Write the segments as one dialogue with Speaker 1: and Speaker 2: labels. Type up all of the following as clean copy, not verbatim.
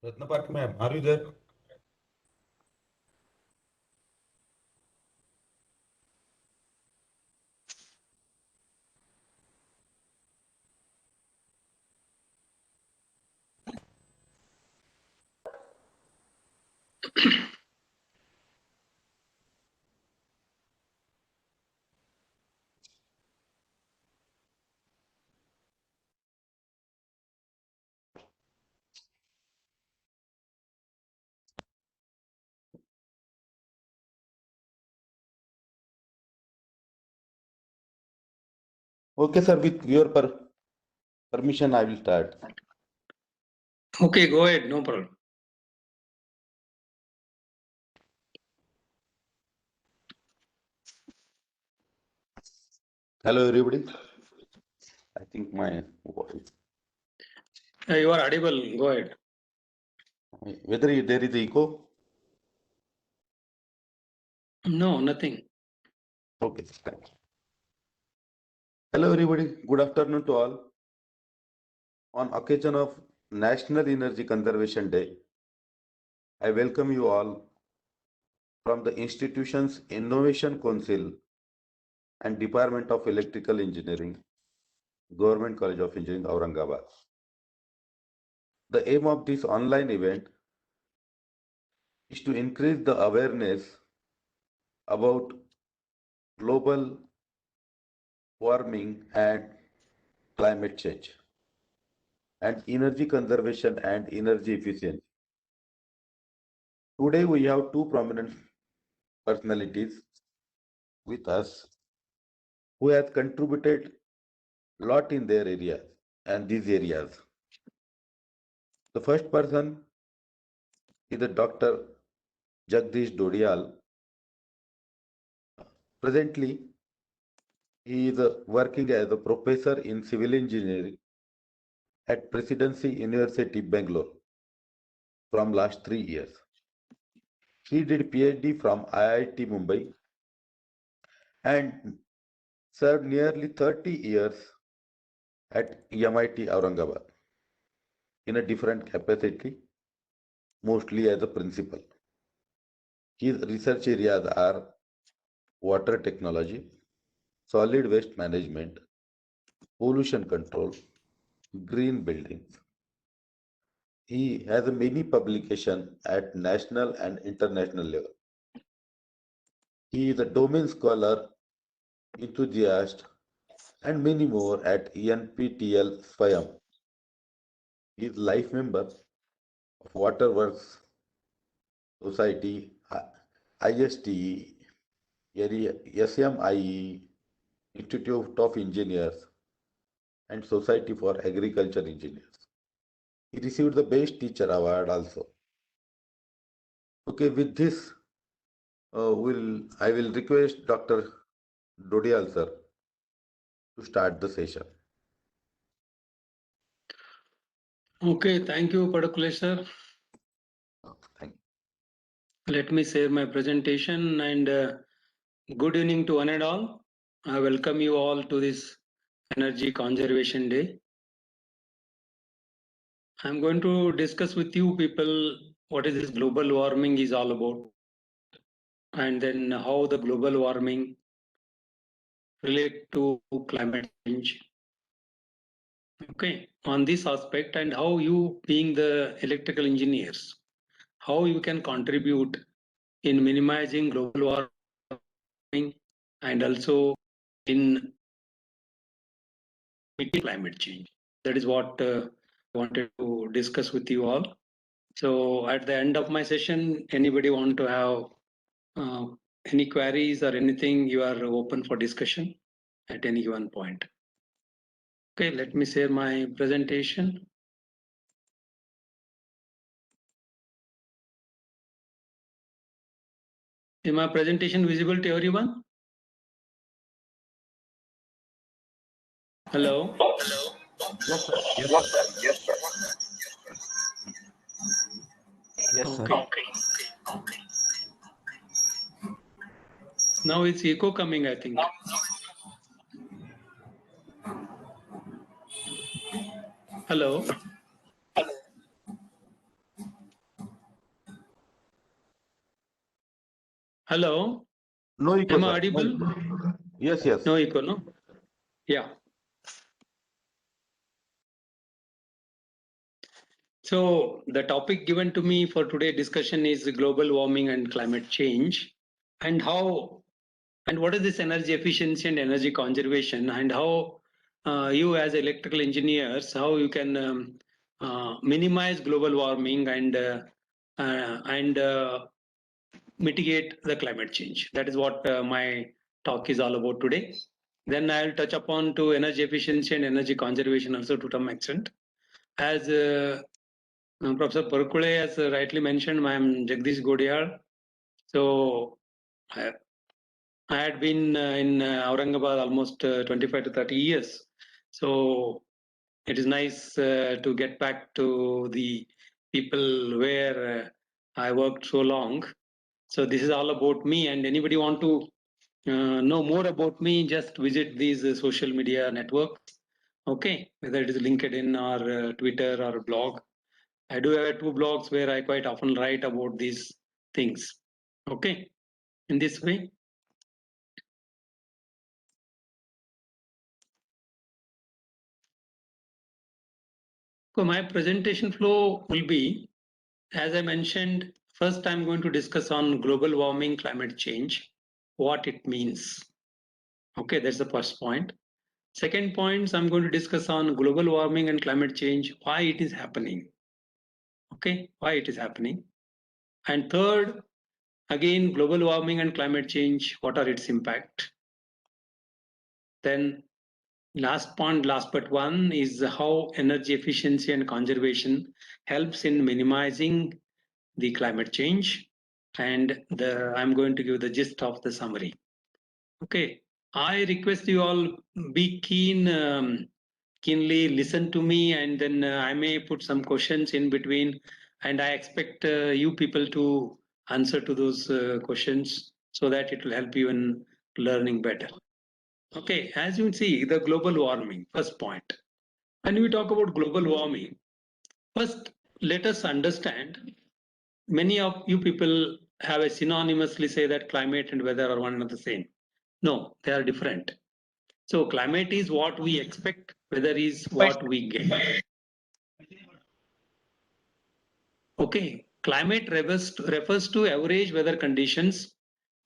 Speaker 1: Ratna Park ma'am, are you there? Okay, sir, with your permission, I will start.
Speaker 2: Okay, go ahead, no problem.
Speaker 1: Hello, everybody. I think my voice.
Speaker 2: You are audible, go ahead.
Speaker 1: Whether there is echo?
Speaker 2: No, nothing.
Speaker 1: Okay, thank you. Hello, everybody. Good afternoon to all. On occasion of National Energy Conservation Day, I welcome you all from the institution's Innovation Council and Department of Electrical Engineering, Government College of Engineering, Aurangabad. The aim of this online event is to increase the awareness about global warming and climate change and energy conservation and energy efficiency. Today we have two prominent personalities with us who have contributed a lot in their areas and these areas. The first person is the Dr. Jagdish Dodial. Presently, he is working as a professor in civil engineering at Presidency University, Bangalore from last 3 years. He did PhD from IIT Mumbai and served nearly 30 years at MIT Aurangabad in a different capacity, mostly as a principal. His research areas are water technology, solid waste management, pollution control, green buildings. He has many publications at national and international level. He is a domain scholar, enthusiast, and many more at NPTEL Swayam. He is life member of Waterworks Society, ISTE, SMIE, Institute of Engineers, and Society for Agriculture Engineers. He received the Best Teacher Award also. Okay, with this, I will request Dr. Dodial sir to start the session.
Speaker 2: Okay, thank you, Padukule sir.
Speaker 1: Thank you.
Speaker 2: Let me share my presentation and good evening to one and all. I welcome you all to this Energy Conservation Day. I'm going to discuss with you people what is this global warming is all about, and then how the global warming relate to climate change. Okay, on this aspect, and how you being the electrical engineers, how you can contribute in minimizing global warming and also in mitigating climate change. That is what I wanted to discuss with you all. So at the end of my session, anybody want to have any queries or anything, you are open for discussion at any given point. Okay, let me share my presentation. Is my presentation visible to everyone? Hello?
Speaker 1: Hello? Yes, sir. Yes, sir.
Speaker 3: Yes, sir.
Speaker 1: Yes, sir.
Speaker 2: Okay. Now it's echo coming, I think. Hello? Hello,
Speaker 1: No echo,
Speaker 2: am I
Speaker 1: sir.
Speaker 2: audible?
Speaker 1: Yes, yes.
Speaker 2: No echo, no? Yeah. So the topic given to me for today discussion is global warming and climate change, and how and what is this energy efficiency and energy conservation, and how you as electrical engineers, how you can minimize global warming and mitigate the climate change. That is what my talk is all about today. Then I'll touch upon to energy efficiency and energy conservation also to some extent. As Professor Parkule has rightly mentioned, I am Jagdish Godiyar. So I had been in Aurangabad almost 25 to 30 years. So it is nice to get back to the people where I worked so long. So this is all about me, and anybody want to know more about me, just visit these social media networks. Okay, whether it is LinkedIn or Twitter or blog. I do have 2 blogs where I quite often write about these things. Okay, in this way. So my presentation flow will be, as I mentioned, first I'm going to discuss on global warming, climate change, what it means. Okay, that's the first point. Second point, I'm going to discuss on global warming and climate change, why it is happening. Okay, why it is happening. And third, again, global warming and climate change, what are its impact? Then last point, last but one, is how energy efficiency and conservation helps in minimizing the climate change. And I'm going to give the gist of the summary. Okay, I request you all be keenly listen to me, and then I may put some questions in between, and I expect you people to answer to those questions so that it will help you in learning better. Okay, as you see, the global warming, first point. When we talk about global warming, first let us understand, many of you people have a synonymously say that climate and weather are one and the same. No, they are different. So climate is what we expect, weather is what we get. Okay, climate refers to average weather conditions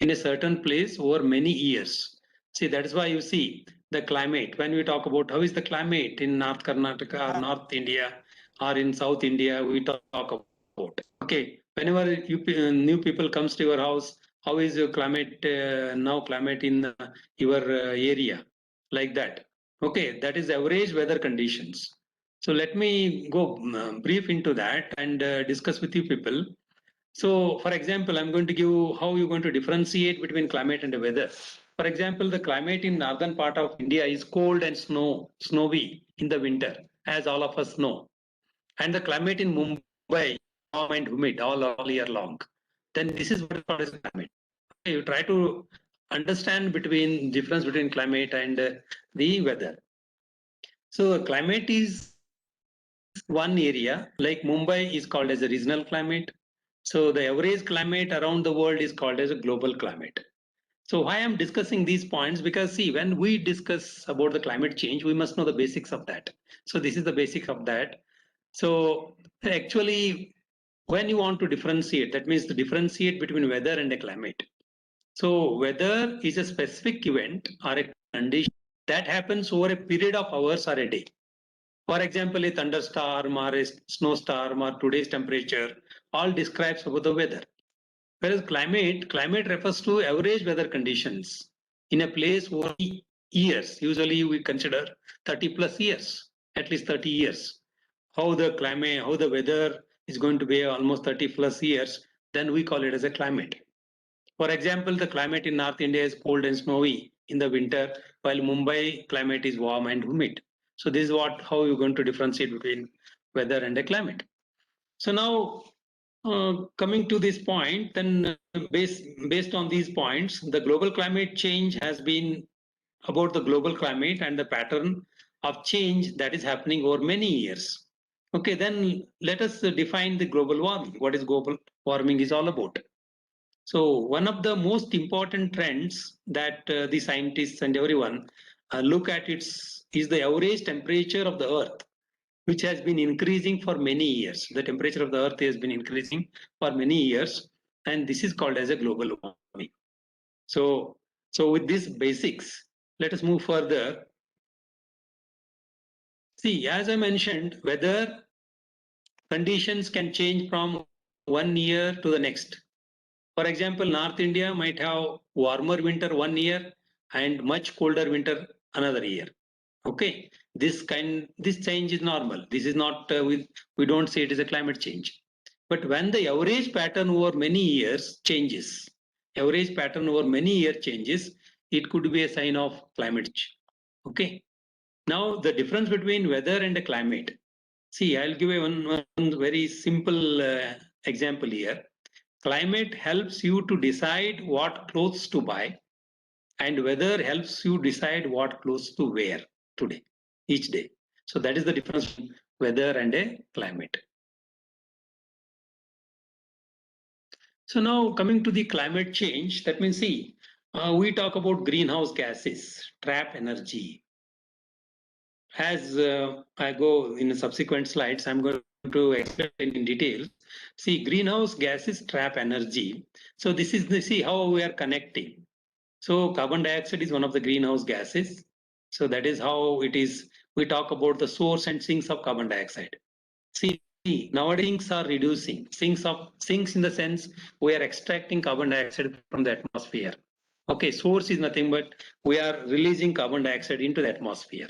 Speaker 2: in a certain place over many years. See, that is why you see the climate. When we talk about how is the climate in North Karnataka or North India or in South India, we talk about. Okay, whenever new people comes to your house, how is your climate now? Climate in your area, like that. Okay, that is average weather conditions. So let me go brief into that and discuss with you people. So for example, I'm going to give how you're going to differentiate between climate and the weather. For example, the climate in northern part of India is cold and snowy in the winter, as all of us know. And the climate in Mumbai, warm and humid all year long. Then this is what is called as climate. Okay, you try to understand between difference between climate and the weather. So climate is one area, like Mumbai is called as a regional climate. So the average climate around the world is called as a global climate. So why I'm discussing these points, because see, when we discuss about the climate change, we must know the basics of that. So this is the basics of that. So actually, when you want to differentiate, that means to differentiate between weather and a climate. So weather is a specific event or a condition that happens over a period of hours or a day. For example, a thunderstorm or a snowstorm or today's temperature all describes about the weather. Whereas climate refers to average weather conditions in a place over years. Usually we consider 30 plus years, at least 30 years. How the climate, how the weather is going to be almost 30 plus years, then we call it as a climate. For example, the climate in North India is cold and snowy in the winter, while Mumbai climate is warm and humid. So this is how you're going to differentiate between weather and a climate. So now coming to this point, then based on these points, the global climate change has been about the global climate and the pattern of change that is happening over many years. Okay, then let us define the global warming. What is global warming is all about? So one of the most important trends that the scientists and everyone look at is the average temperature of the Earth, which has been increasing for many years. The temperature of the Earth has been increasing for many years, and this is called as a global warming. So, with these basics, let us move further. See, as I mentioned, weather conditions can change from one year to the next. For example, North India might have warmer winter one year and much colder winter another year. Okay, this change is normal. This is not we don't say it is a climate change. But when the average pattern over many years changes, average pattern over many years changes, it could be a sign of climate change. Okay. Now the difference between weather and the climate. See, I'll give you one very simple example here. Climate helps you to decide what clothes to buy, and weather helps you decide what clothes to wear today, each day. So that is the difference between weather and a climate. So now coming to the climate change, that means see, we talk about greenhouse gases, trap energy. As I go in the subsequent slides, I'm going to explain in detail. See, greenhouse gases trap energy. So this is the see how we are connecting. So carbon dioxide is one of the greenhouse gases. So that is how it is. We talk about the source and sinks of carbon dioxide. See, nowadays sinks are reducing. Sinks in the sense we are extracting carbon dioxide from the atmosphere. Okay, source is nothing but we are releasing carbon dioxide into the atmosphere.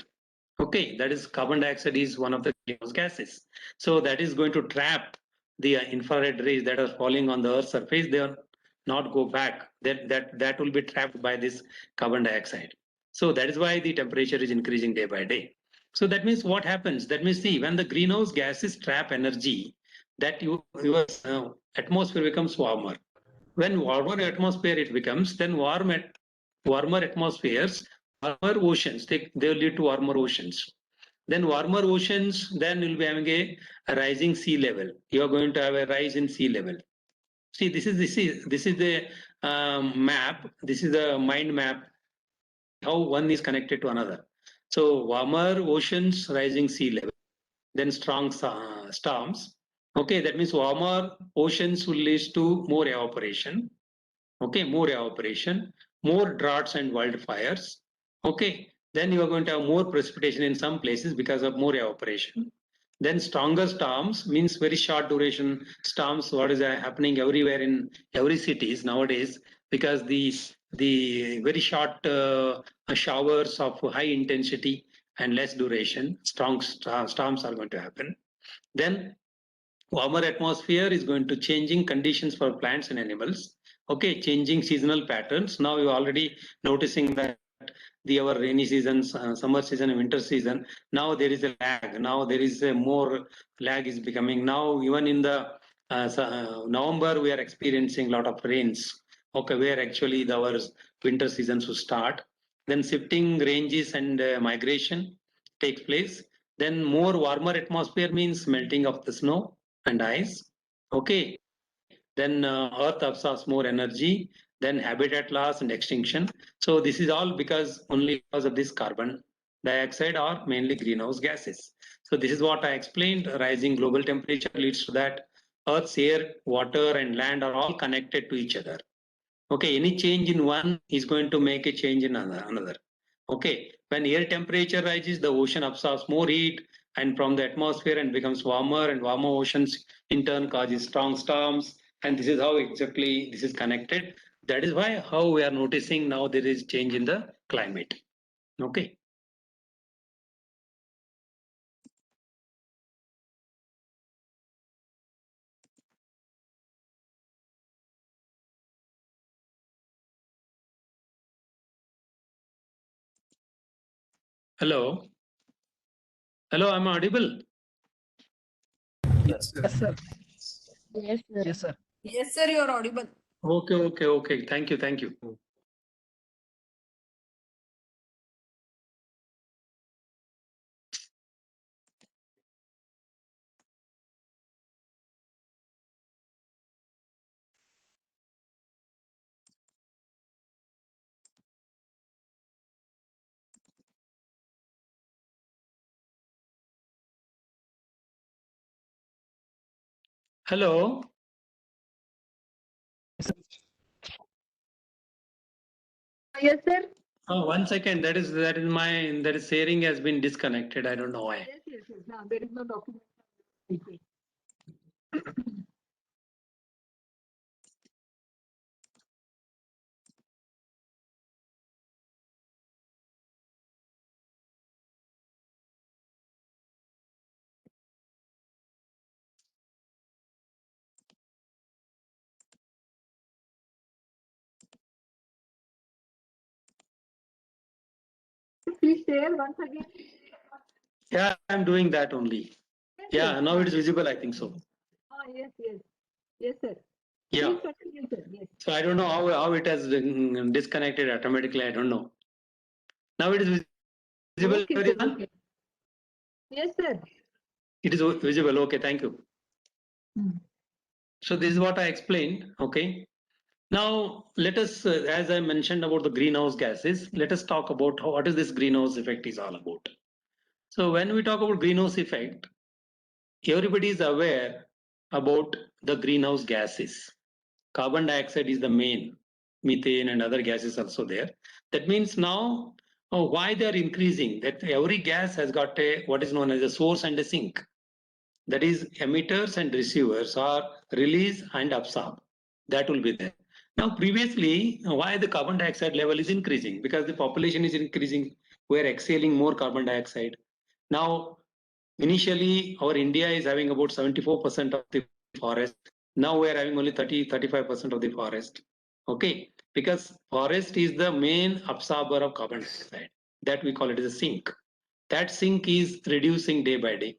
Speaker 2: Okay, that is carbon dioxide is one of the greenhouse gases. So that is going to trap the infrared rays that are falling on the Earth's surface. They are not go back. That will be trapped by this carbon dioxide. So that is why the temperature is increasing day by day. So that means what happens? That means see when the greenhouse gases trap energy, that your atmosphere becomes warmer. When warmer atmosphere it becomes, then warmer atmospheres, warmer oceans, they will lead to warmer oceans. Then warmer oceans, then you'll be having a rising sea level. You are going to have a rise in sea level. See, this is the map. This is the mind map. How one is connected to another. So warmer oceans, rising sea level, then strong storms. Okay, that means warmer oceans will lead to more evaporation. Okay, more evaporation, more droughts and wildfires. Okay, then you are going to have more precipitation in some places because of more evaporation. Then stronger storms means very short duration storms. What is happening everywhere in every cities nowadays because the very short showers of high intensity and less duration, strong storms are going to happen. Then warmer atmosphere is going to changing conditions for plants and animals. Okay, changing seasonal patterns. Now you're already noticing that our rainy seasons, summer season and winter season, now there is a lag. Now there is a more lag is becoming. Now even in the November, we are experiencing a lot of rains. Okay, where actually our winter seasons will start. Then shifting ranges and migration takes place. Then more warmer atmosphere means melting of the snow and ice. Okay, then Earth absorbs more energy, then habitat loss and extinction. So this is all only because of this carbon dioxide or mainly greenhouse gases. So this is what I explained. Rising global temperature leads to that Earth's air, water, and land are all connected to each other. Okay, any change in one is going to make a change in another. Okay, when air temperature rises, the ocean absorbs more heat and from the atmosphere and becomes warmer, and warmer oceans in turn causes strong storms. And this is how exactly this is connected. That is why how we are noticing now there is change in the climate. Okay. Hello. Hello, I'm audible.
Speaker 3: Yes, sir.
Speaker 4: Yes, sir.
Speaker 5: Yes, sir.
Speaker 4: Yes, sir.
Speaker 3: Yes, sir, you're audible.
Speaker 2: Okay. Thank you. Hello.
Speaker 3: Yes, sir.
Speaker 2: Oh, 1 second. That is sharing has been disconnected. I don't know why.
Speaker 3: Yes. No, there is no document. Please share once again.
Speaker 2: Yeah, I'm doing that only. Yeah, now it is visible. I think so.
Speaker 3: Yes. Yes, sir.
Speaker 2: Yeah.
Speaker 3: Please continue, sir. Yes.
Speaker 2: So I don't know how it has disconnected automatically. I don't know. Now it is visible,
Speaker 3: Okay, sir,
Speaker 2: everyone?
Speaker 3: okay. Yes, sir.
Speaker 2: It is visible. Okay, thank you.
Speaker 3: Hmm.
Speaker 2: So this is what I explained. Okay. Now let us, as I mentioned about the greenhouse gases, let us talk about what is this greenhouse effect is all about. So when we talk about greenhouse effect, everybody is aware about the greenhouse gases. Carbon dioxide is the main, methane and other gases also there. That means now why they are increasing, that every gas has got a what is known as a source and a sink. That is emitters and receivers are release and absorb. That will be there. Now previously, why the carbon dioxide level is increasing? Because the population is increasing. We are exhaling more carbon dioxide. Now, initially, our India is having about 74% of the forest. Now we are having only 35% of the forest. Okay, because forest is the main absorber of carbon dioxide. That we call it as a sink. That sink is reducing day by day.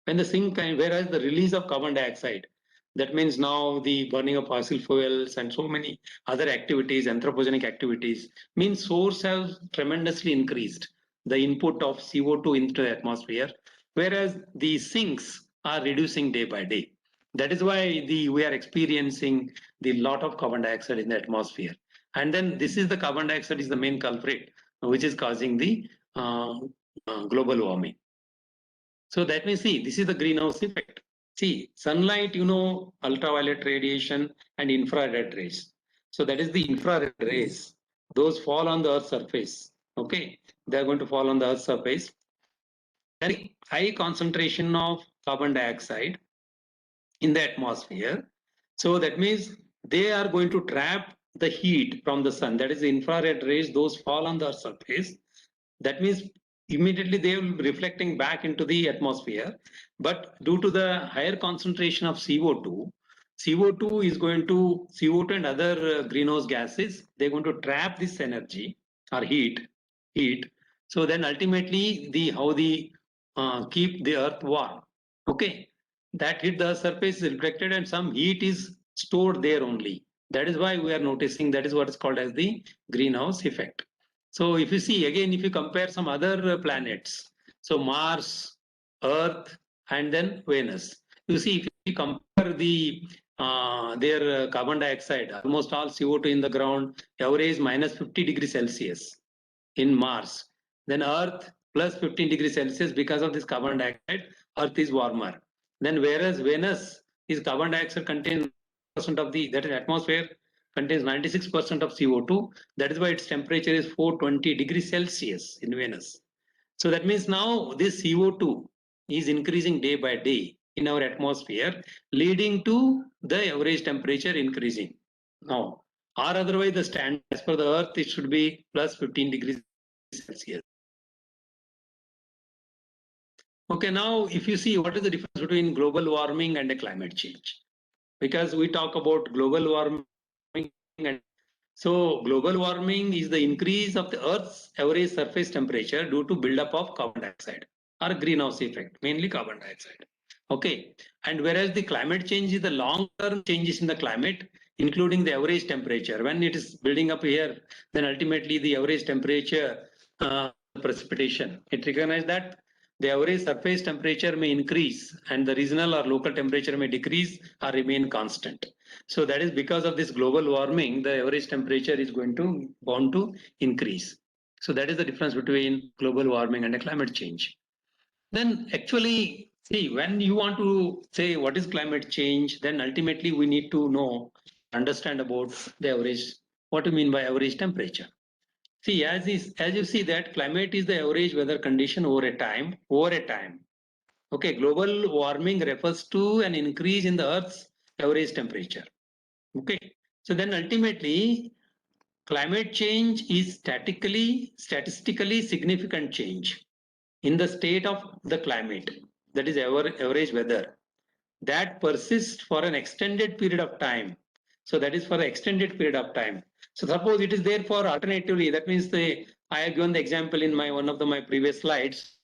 Speaker 2: When the sink, whereas the release of carbon dioxide, that means now the burning of fossil fuels and so many other activities, anthropogenic activities, means source has tremendously increased the input of CO2 into the atmosphere, whereas the sinks are reducing day by day. That is why we are experiencing the lot of carbon dioxide in the atmosphere. And then this is the carbon dioxide is the main culprit, which is causing the global warming. So that means, see, this is the greenhouse effect. See, sunlight, ultraviolet radiation and infrared rays. So that is the infrared rays. Those fall on the Earth's surface. Okay, they are going to fall on the Earth's surface. Very high concentration of carbon dioxide in the atmosphere. So that means they are going to trap the heat from the sun. That is the infrared rays. Those fall on the Earth's surface. That means immediately they will be reflecting back into the atmosphere. But due to the higher concentration of CO2, CO2 is going to, CO2 and other greenhouse gases, they're going to trap this energy or heat. So then ultimately keep the earth warm. Okay. That hit the surface is reflected and some heat is stored there only. That is why we are noticing that is what is called as the greenhouse effect. So if you see again, if you compare some other planets, so Mars, Earth, and then Venus, you see if you compare their carbon dioxide, almost all CO2 in the ground, average minus 50 degrees Celsius in Mars. Then Earth plus 15 degrees Celsius because of this carbon dioxide, Earth is warmer. Then whereas Venus is carbon dioxide contains % of that is atmosphere contains 96% of CO2. That is why its temperature is 420 degrees Celsius in Venus. So that means now this CO2 is increasing day by day in our atmosphere, leading to the average temperature increasing. Now, or otherwise the standard as per the Earth, it should be plus 15 degrees Celsius. Okay, now if you see what is the difference between global warming and climate change, because we talk about global warming and so global warming is the increase of the Earth's average surface temperature due to buildup of carbon dioxide or greenhouse effect, mainly carbon dioxide. Okay, and whereas the climate change is the long-term changes in the climate, including the average temperature. When it is building up here, then ultimately the average temperature, precipitation, it recognizes that the average surface temperature may increase and the regional or local temperature may decrease or remain constant. So that is because of this global warming, the average temperature is bound to increase. So that is the difference between global warming and climate change. Then actually See, when you want to say what is climate change, then ultimately we need to know, understand about the average, what do you mean by average temperature? See, as you see that climate is the average weather condition over a time. Okay, global warming refers to an increase in the Earth's average temperature. Okay, so then ultimately climate change is statistically significant change in the state of the climate, that is our average weather, that persists for an extended period of time. So that is for an extended period of time. So suppose it is there for alternatively, that means I have given the example in my one of my previous slides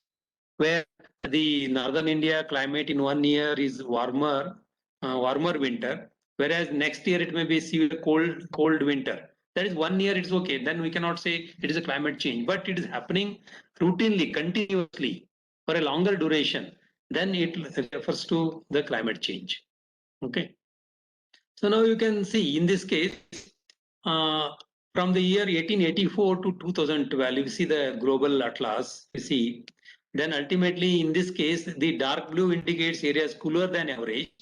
Speaker 2: where the northern India climate in 1 year is warmer winter, whereas next year it may be severe cold winter. That is 1 year, it's okay. Then we cannot say it is a climate change, but it is happening routinely, continuously for a longer duration. Then it refers to the climate change. Okay. So now you can see in this case, from the year 1884 to 2012, you see the global atlas, you see. Then ultimately, in this case, the dark blue indicates areas cooler than average,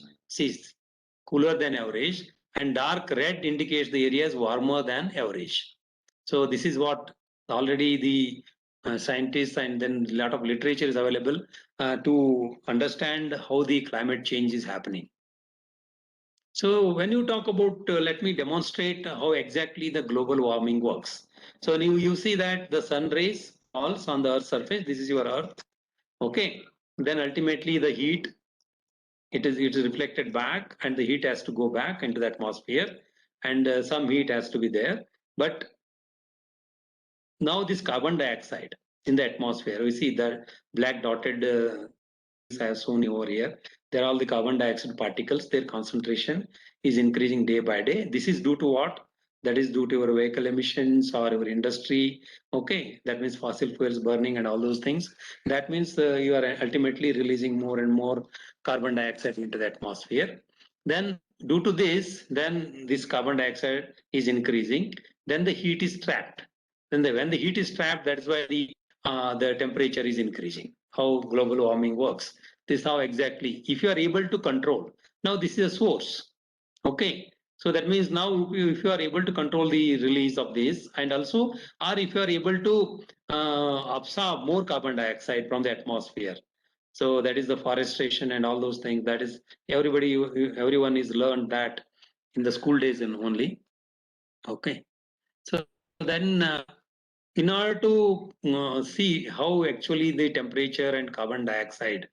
Speaker 2: cooler than average, and dark red indicates the areas warmer than average. So this is what already the scientists and then a lot of literature is available to understand how the climate change is happening. So when you talk about, let me demonstrate how exactly the global warming works. So you see that the sun rays falls on the Earth's surface. This is your Earth. Okay. Then ultimately the heat, it is reflected back, and the heat has to go back into the atmosphere, and some heat has to be there. But now this carbon dioxide in the atmosphere, we see the black dotted I have shown over here. They're all the carbon dioxide particles. Their concentration is increasing day by day. This is due to what? That is due to your vehicle emissions or your industry. Okay, that means fossil fuels burning and all those things. That means you are ultimately releasing more and more carbon dioxide into the atmosphere. Then due to this, then this carbon dioxide is increasing. Then the heat is trapped. Then when the heat is trapped, that's why the temperature is increasing. How global warming works. This is how exactly, if you are able to control. Now this is a source. Okay. So that means now if you are able to control the release of this, and also, or if you are able to absorb more carbon dioxide from the atmosphere. So that is the forestation and all those things. That is everyone is learned that in the school days and only. Okay. So then in order to see how actually the temperature and carbon dioxide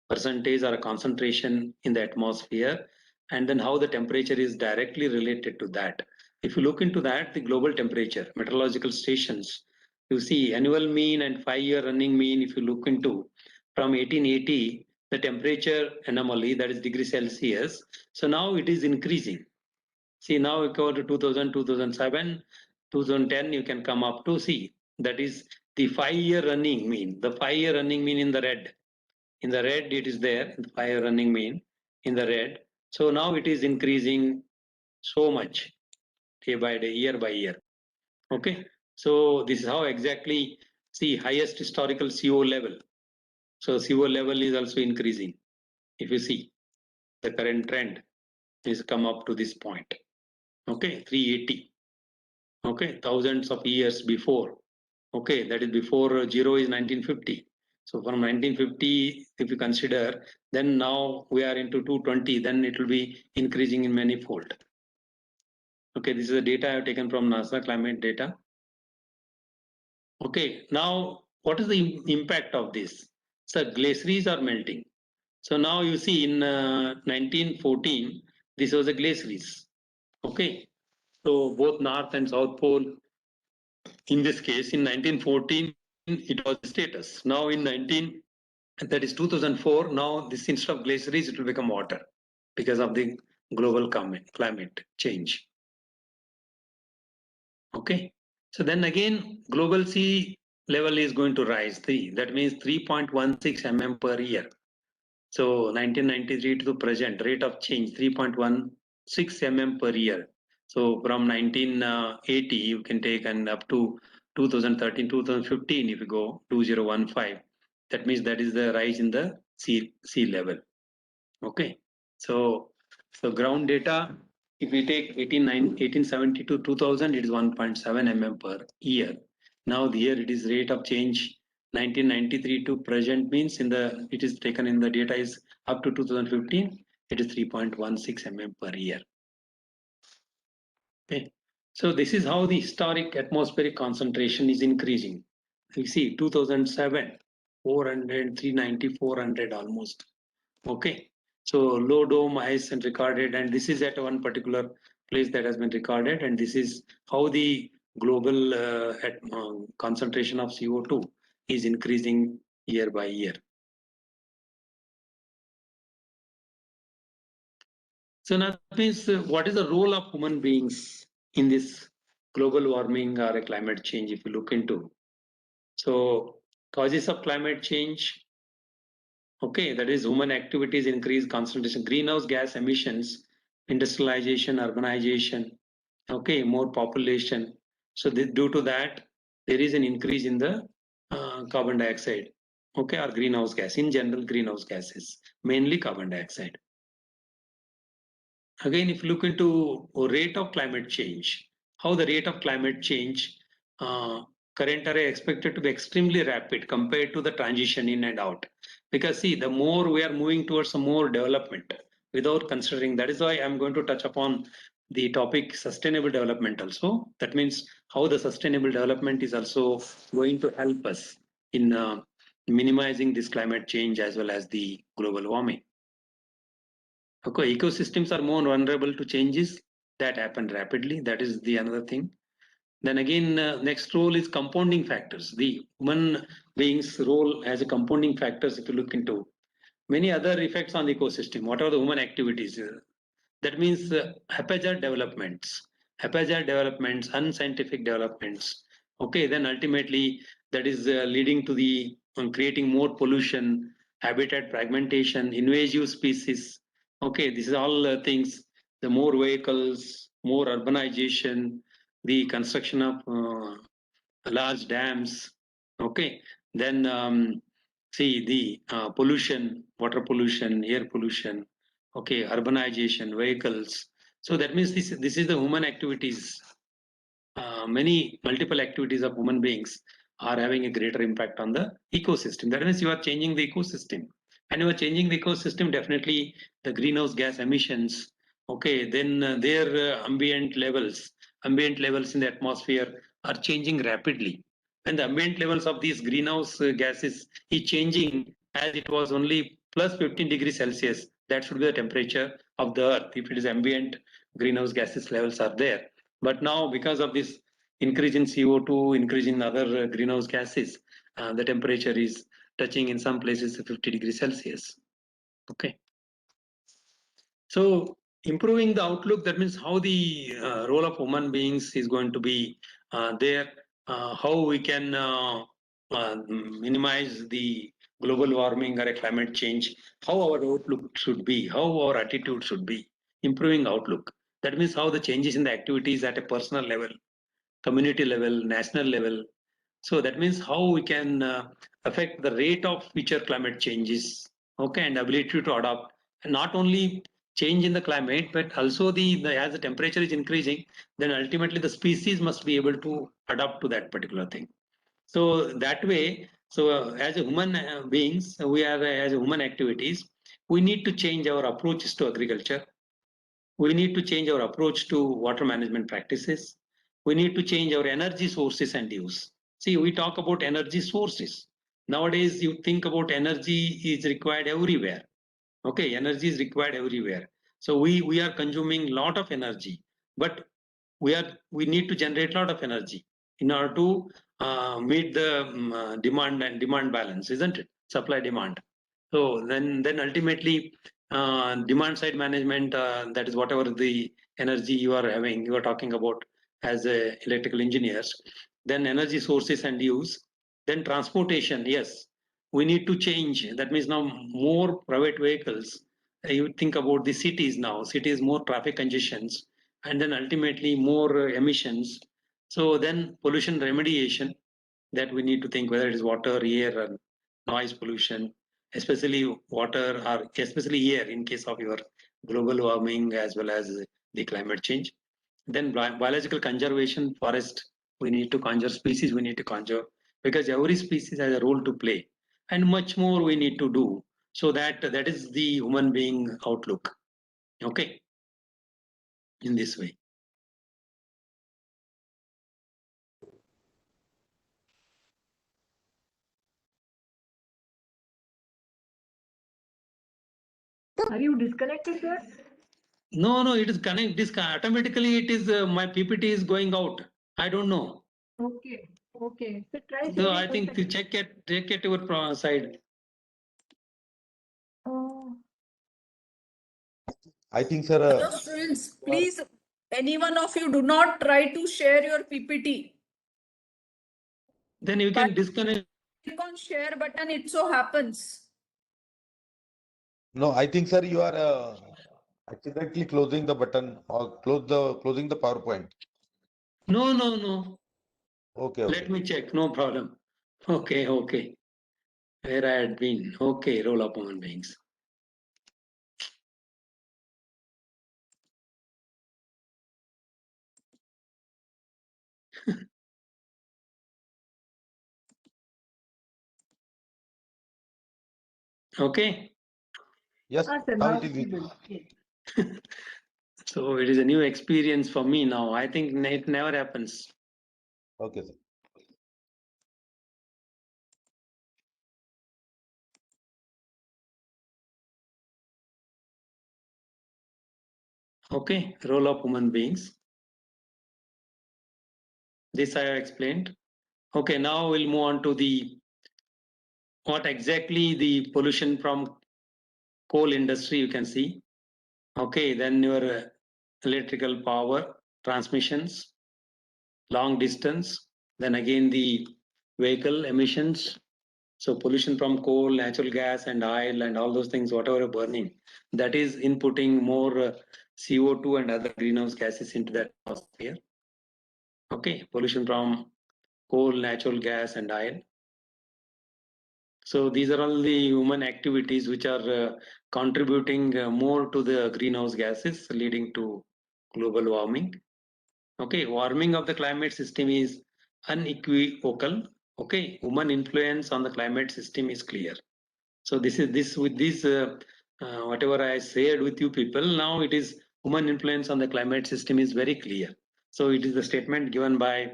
Speaker 2: percentage or concentration in the atmosphere, and then how the temperature is directly related to that. If you look into that, the global temperature, meteorological stations, you see annual mean and 5-year running mean. If you look into from 1880, the temperature anomaly, that is degree Celsius. So now it is increasing. See, now we go to 2000, 2007, 2010, you can come up to see. That is the 5-year running mean. The 5-year running mean in the red. In the red, it is there, the 5-year running mean in the red. So now it is increasing so much day by day, year by year. Okay. So this is how exactly see highest historical CO level. So CO level is also increasing. If you see the current trend is come up to this point. Okay, 380. Okay, thousands of years before. Okay, that is before zero is 1950. So from 1950, if you consider, then now we are into 220, then it will be increasing in many fold. Okay, this is the data I have taken from NASA climate data. Okay, now what is the impact of this? So glaciers are melting. So now you see in 1914, this was a glaciers. Okay, so both North and South Pole. In this case, in 1914, it was status. Now in 2004, now this instead of glaciers, it will become water because of the global climate change. Okay. So then again, global sea level is going to rise. That means 3.16 mm per year. So 1993 to the present rate of change 3.16 mm per year. So from 1980 you can take and up to 2013, 2015 if you go 2015, That means that is the rise in the sea level. Okay, so ground data, if we take 1870 to 2000, it is 1.7 mm per year. Now here it is rate of change 1993 to present, means it is taken in the data is up to 2015, it is 3.16 mm per year. Okay, so this is how the historic atmospheric concentration is increasing. You see 2007, 400, 390, 400 almost. Okay, so low dome ice and recorded, and this is at one particular place that has been recorded, and this is how the global concentration of CO2 is increasing year by year. So now that means what is the role of human beings in this global warming or a climate change, if you look into? So causes of climate change, okay, that is human activities increase concentration, greenhouse gas emissions, industrialization, urbanization, okay, more population. So due to that, there is an increase in the carbon dioxide, okay, or greenhouse gas. In general, greenhouse gases, mainly carbon dioxide. Again, if you look into rate of climate change, how the rate of climate change current are expected to be extremely rapid compared to the transition in and out. Because see, the more we are moving towards a more development without considering, that is why I'm going to touch upon the topic sustainable development also. That means how the sustainable development is also going to help us in minimizing this climate change as well as the global warming. Okay, ecosystems are more vulnerable to changes that happen rapidly. That is the another thing. Then again, next role is compounding factors. The human being's role as a compounding factors, if you look into many other effects on the ecosystem, what are the human activities? That means haphazard developments, unscientific developments. Okay, then ultimately that is leading to the creating more pollution, habitat fragmentation, invasive species. Okay, this is all things. The more vehicles, more urbanization, the construction of large dams. Okay, then see the pollution, water pollution, air pollution. Okay, urbanization, vehicles. So that means this is the human activities. Many multiple activities of human beings are having a greater impact on the ecosystem. That means you are changing the ecosystem, and you are changing the ecosystem. Definitely, the greenhouse gas emissions. Okay, then their ambient levels in the atmosphere are changing rapidly, and the ambient levels of these greenhouse gases is changing as it was only plus 15 degrees Celsius. That should be the temperature of the Earth if it is ambient greenhouse gases levels are there. But now, because of this increase in CO2, increase in other greenhouse gases, the temperature is touching in some places 50 degrees Celsius. Okay. So improving the outlook, that means how the role of human beings is going to be there, how we can minimize the global warming or a climate change, how our outlook should be, how our attitude should be, improving outlook. That means how the changes in the activities at a personal level, community level, national level. So that means how we can affect the rate of future climate changes, okay, and ability to adapt. And not only change in the climate, but also as the temperature is increasing, then ultimately the species must be able to adapt to that particular thing. So that way, so as a human beings, we are as a human activities, we need to change our approaches to agriculture. We need to change our approach to water management practices. We need to change our energy sources and use. See, we talk about energy sources. Nowadays, you think about energy is required everywhere. Okay, energy is required everywhere. So we are consuming a lot of energy, but we need to generate a lot of energy in order to meet the demand balance, isn't it? Supply demand. So then ultimately demand side management, that is whatever the energy you are having, you are talking about as electrical engineers, then energy sources and use, then transportation. Yes, we need to change. That means now more private vehicles. You think about the cities now, cities more traffic congestions, and then ultimately more emissions. So then pollution remediation, that we need to think whether it is water, air, noise pollution, especially water or especially air in case of your global warming as well as the climate change. Then biological conservation, forest, we need to conserve species, we need to conserve because every species has a role to play and much more we need to do. So that is the human being outlook. Okay, in this way.
Speaker 3: Are you disconnected, sir?
Speaker 2: No, it is connect. This automatically it is my PPT is going out. I don't know.
Speaker 3: Okay. Okay. So try
Speaker 2: So
Speaker 3: sharing
Speaker 2: I
Speaker 3: for
Speaker 2: think you
Speaker 3: second.
Speaker 2: check at your side.
Speaker 3: Oh,
Speaker 1: I think, sir,
Speaker 4: Hello, students. Please, any one of you do not try to share your PPT.
Speaker 2: Then you
Speaker 4: But-
Speaker 2: can disconnect.
Speaker 4: Click on share button, it so happens.
Speaker 1: no, I think, sir, you are accidentally closing the button or closing the PowerPoint.
Speaker 2: No.
Speaker 1: Okay,
Speaker 2: Let
Speaker 1: okay.
Speaker 2: me check. No problem. Okay. Where I had been. Okay, roll up human beings. Okay.
Speaker 1: Yes,
Speaker 3: sir.
Speaker 1: now
Speaker 3: Now
Speaker 1: it is
Speaker 3: visible.
Speaker 1: visible.
Speaker 3: Yes.
Speaker 2: So it is a new experience for me now. I think it never happens.
Speaker 1: Okay, sir.
Speaker 2: Okay, roll up human beings. This I have explained. Okay, now we'll move on to the what exactly the pollution from coal industry you can see. Okay, then your electrical power transmissions, long distance, then again the vehicle emissions. So pollution from coal, natural gas and oil and all those things, whatever are burning, that is inputting more CO2 and other greenhouse gases into the atmosphere. Okay, pollution from coal, natural gas and oil. So these are all the human activities which are contributing more to the greenhouse gases leading to global warming. Okay, warming of the climate system is unequivocal. Okay, human influence on the climate system is clear. So this is this with this whatever I shared with you people, now it is human influence on the climate system is very clear. So it is the statement given by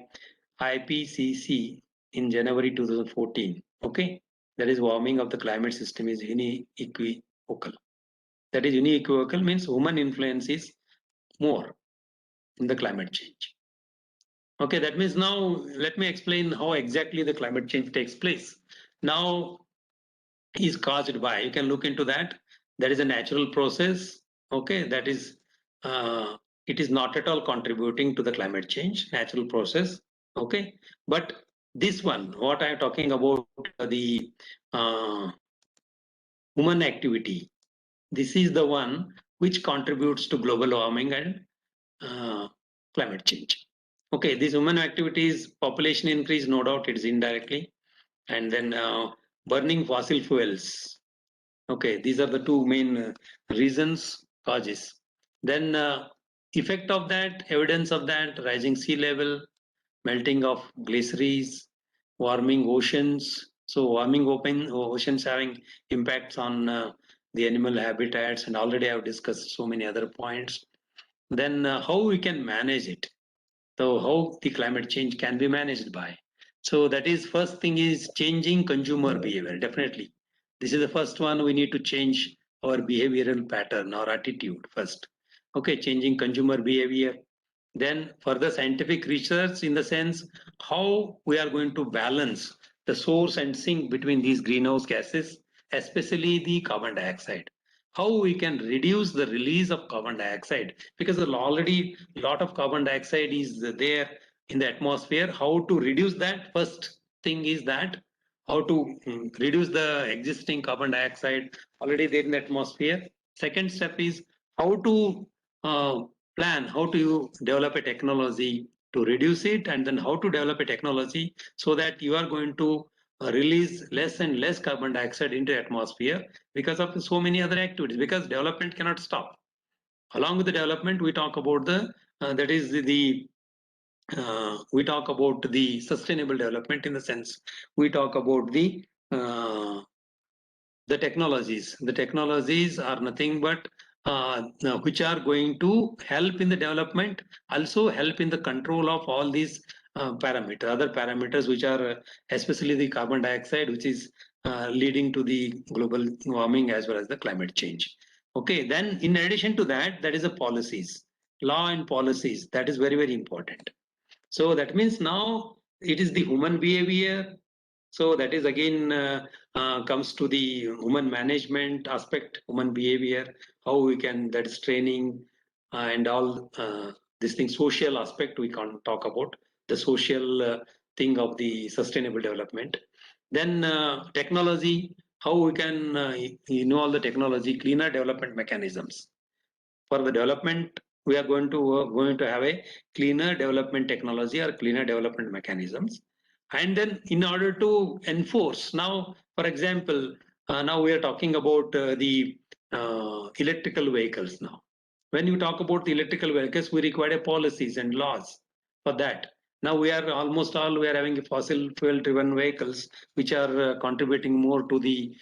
Speaker 2: IPCC in January 2014. Okay, that is warming of the climate system is unequivocal. That is unequivocal means human influence is more in the climate change. Okay, that means now let me explain how exactly the climate change takes place. Now is caused by, you can look into that. That is a natural process. Okay, that is it is not at all contributing to the climate change, natural process. Okay, but this one, what I am talking about, the human activity, this is the one which contributes to global warming and climate change. Okay, these human activities, population increase, no doubt it is indirectly, and then burning fossil fuels. Okay, these are the two main reasons, causes. Then effect of that, evidence of that, rising sea level, melting of glaciers, warming oceans. So warming open oceans having impacts on the animal habitats, and already I've discussed so many other points. Then how we can manage it. So how the climate change can be managed by. So that is first thing is changing consumer behavior, definitely. This is the first one, we need to change our behavioral pattern or attitude first. Okay, changing consumer behavior. Then further scientific research in the sense how we are going to balance the source and sink between these greenhouse gases, especially the carbon dioxide. How we can reduce the release of carbon dioxide, because already a lot of carbon dioxide is there in the atmosphere. How to reduce that? First thing is that how to reduce the existing carbon dioxide already there in the atmosphere. Second step is how to plan, how to develop a technology to reduce it, and then how to develop a technology so that you are going to release less and less carbon dioxide into the atmosphere because of so many other activities, because development cannot stop. Along with the development, we talk about the we talk about the sustainable development, in the sense we talk about the technologies. The technologies are nothing but which are going to help in the development, also help in the control of all these other parameters, which are especially the carbon dioxide, which is leading to the global warming as well as the climate change. Okay, then in addition to that, that is the policies, law and policies. That is very, very important. So that means now it is the human behavior. So that is again comes to the human management aspect, human behavior, how we can, that is training and all this thing, social aspect we can talk about, the social thing of the sustainable development. Then technology, how we can, all the technology, cleaner development mechanisms. For the development, we are going to have a cleaner development technology or cleaner development mechanisms. And then in order to enforce, now, for example, now we are talking about the electrical vehicles now. When you talk about the electrical vehicles, we require policies and laws for that. Now we are almost all, we are having fossil fuel driven vehicles, which are contributing more to the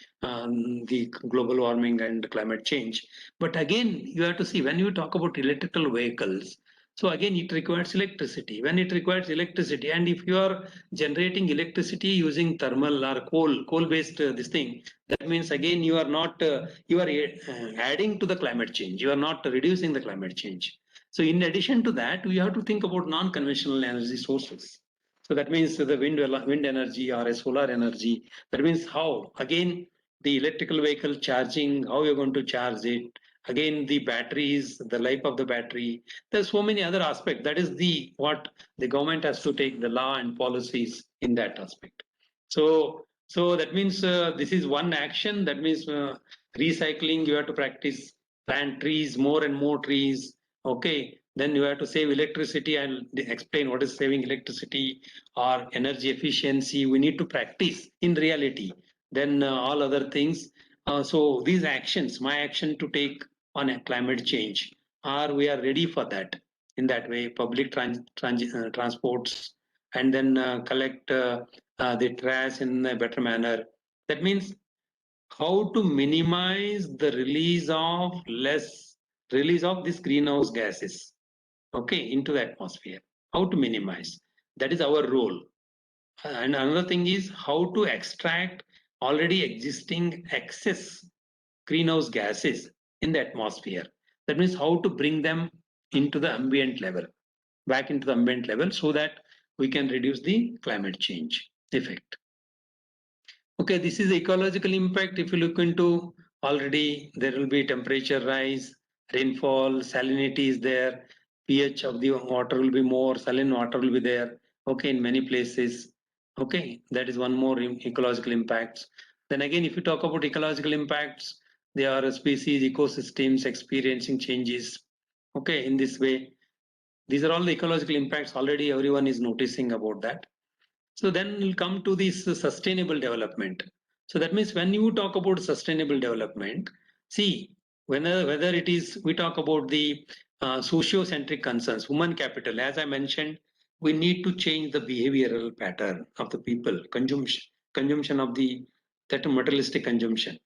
Speaker 2: global warming and climate change. But again, you have to see, when you talk about electrical vehicles, so again, it requires electricity. When it requires electricity, and if you are generating electricity using thermal or coal-based this thing, that means again you are not you are adding to the climate change. You are not reducing the climate change. So in addition to that, we have to think about non-conventional energy sources. So that means the wind energy or a solar energy. That means how, again, the electrical vehicle charging, how you're going to charge it. Again, the batteries, the life of the battery. There's so many other aspects. That is the what the government has to take the law and policies in that aspect. So that means this is one action. That means recycling. You have to practice, plant trees, more and more trees. Okay, then you have to save electricity. I'll explain what is saving electricity or energy efficiency. We need to practice in reality. Then all other things. So these actions, my action to take on a climate change, we are ready for that. In that way, public transports, and then collect the trash in a better manner. That means how to minimize the release of these greenhouse gases, okay, into the atmosphere. How to minimize? That is our role. And another thing is how to extract already existing excess greenhouse gases in the atmosphere. That means how to bring them into the ambient level, back into the ambient level, so that we can reduce the climate change effect. Okay, this is the ecological impact. If you look into, already there will be temperature rise, rainfall, salinity is there, pH of the water will be more, saline water will be there, okay, in many places. Okay, that is one more ecological impacts. Then again, if you talk about ecological impacts, there are species, ecosystems experiencing changes. Okay, in this way, these are all the ecological impacts. Already everyone is noticing about that. So then we'll come to this sustainable development. So that means when you talk about sustainable development, see, whether it is, we talk about the socio-centric concerns, human capital, as I mentioned, we need to change the behavioral pattern of the people, consumption of that materialistic consumption.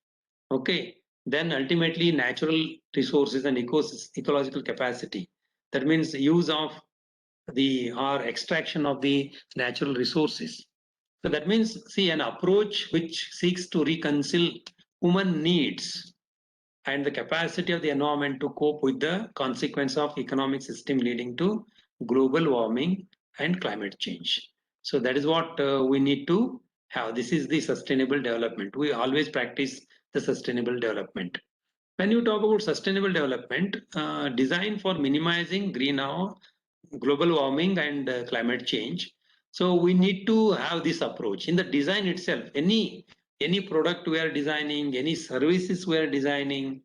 Speaker 2: Okay, then ultimately natural resources and ecological capacity. That means use of or extraction of the natural resources. So that means, see, an approach which seeks to reconcile human needs and the capacity of the environment to cope with the consequence of economic system leading to global warming and climate change. So that is what we need to have. This is the sustainable development. We always practice the sustainable development. When you talk about sustainable development, design for minimizing greenhouse global warming and climate change. So we need to have this approach in the design itself. Any product we are designing, any services we are designing,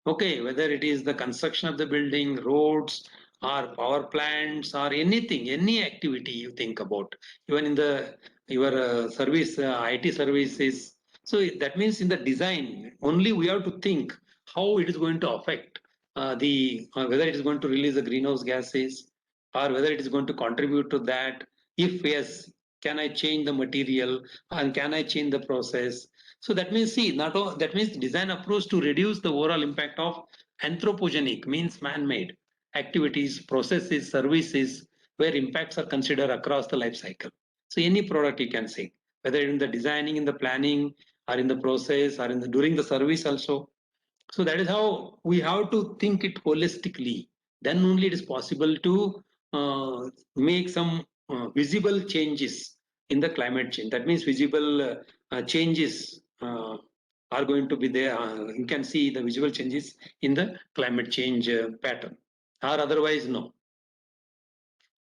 Speaker 2: okay, whether it is the construction of the building, roads, or power plants or anything, any activity you think about, even in the your service, IT services. So that means in the design, only we have to think how it is going to affect whether it is going to release the greenhouse gases or whether it is going to contribute to that. If yes, can I change the material and can I change the process? So that means, see, not all, that means design approach to reduce the overall impact of anthropogenic, means man-made activities, processes, services, where impacts are considered across the life cycle. So any product you can say, whether in the designing, in the planning, or in the process, or in the during the service also. So that is how we have to think it holistically. Then only it is possible to make some visible changes in the climate change. That means visible changes are going to be there. You can see the visual changes in the climate change pattern, or otherwise no.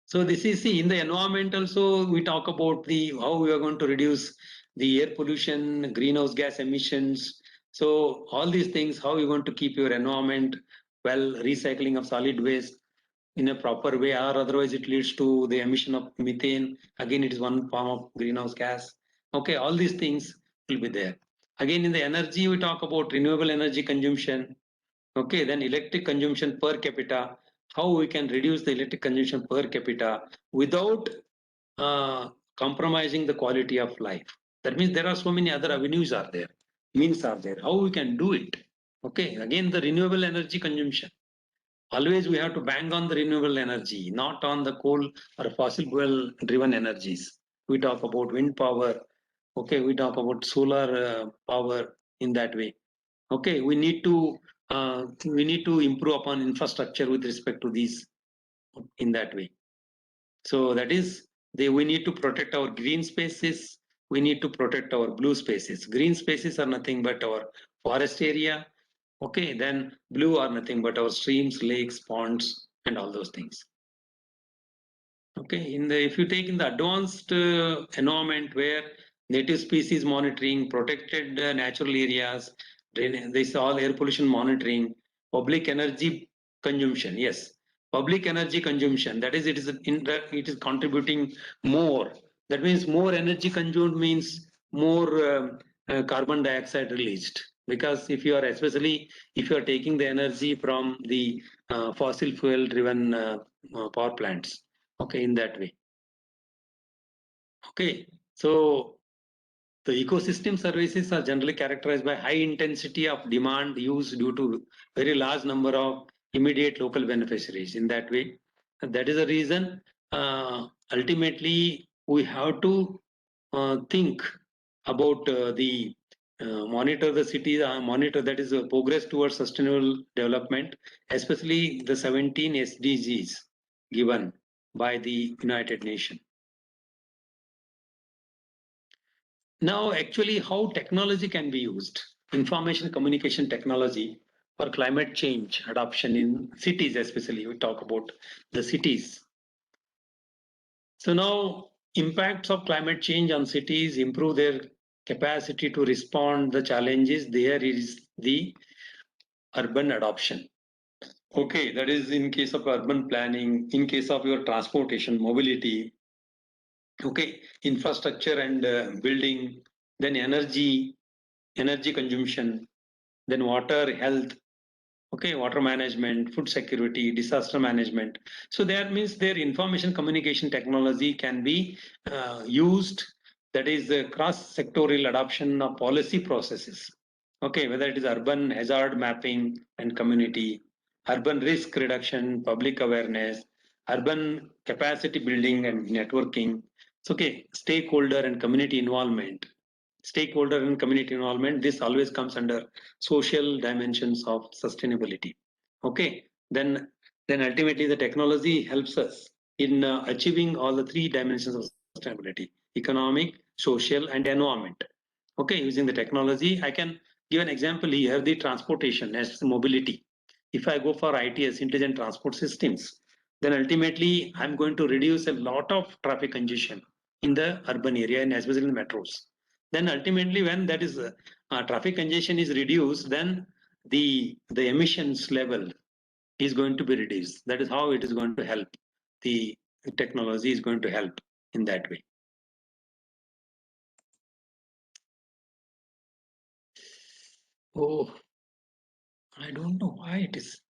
Speaker 2: So this is, see, in the environment also we talk about the how we are going to reduce the air pollution, greenhouse gas emissions. So all these things, how you going to keep your environment well, recycling of solid waste in a proper way, or otherwise it leads to the emission of methane. Again, it is one form of greenhouse gas. Okay, all these things will be there. Again, in the energy, we talk about renewable energy consumption. Okay, then electric consumption per capita, how we can reduce the electric consumption per capita without compromising the quality of life. That means there are so many other avenues are there, means are there, how we can do it. Okay, again, the renewable energy consumption. Always we have to bang on the renewable energy, not on the coal or fossil fuel driven energies. We talk about wind power. Okay, we talk about solar power in that way. Okay, we need to improve upon infrastructure with respect to these in that way. So that is, we need to protect our green spaces. We need to protect our blue spaces. Green spaces are nothing but our forest area. Okay, then blue are nothing but our streams, lakes, ponds, and all those things. Okay, if you take in the advanced environment where native species monitoring, protected natural areas, this all air pollution monitoring, public energy consumption. Yes, public energy consumption. That is, it is contributing more. That means more energy consumed means more carbon dioxide released. Because if you are taking the energy from the fossil fuel driven power plants. Okay, in that way. Okay, so the ecosystem services are generally characterized by high intensity of demand use due to very large number of immediate local beneficiaries. In that way, and that is the reason ultimately we have to think about monitor the cities, monitor, that is progress towards sustainable development, especially the 17 SDGs given by the United Nations. Now, actually, how technology can be used, information communication technology for climate change adoption in cities, especially we talk about the cities. So now impacts of climate change on cities, improve their capacity to respond the challenges. There is the urban adoption. Okay, that is in case of urban planning, in case of your transportation, mobility, okay, infrastructure and building, then energy consumption, then water, health, okay, water management, food security, disaster management. So that means their information communication technology can be used, that is the cross-sectorial adoption of policy processes. Okay, whether it is urban hazard mapping and community, urban risk reduction, public awareness, urban capacity building and networking. So, okay, stakeholder and community involvement. Stakeholder and community involvement, this always comes under social dimensions of sustainability. Okay, then ultimately the technology helps us in achieving all the three dimensions of sustainability: economic, social, and environment. Okay, using the technology, I can give an example here, the transportation as mobility. If I go for ITS, intelligent transport systems, then ultimately I'm going to reduce a lot of traffic congestion in the urban area and especially in the metros. Then ultimately when that is traffic congestion is reduced, then the emissions level is going to be reduced. That is how it is going to help. The technology is going to help in that way. Oh, I don't know why it is.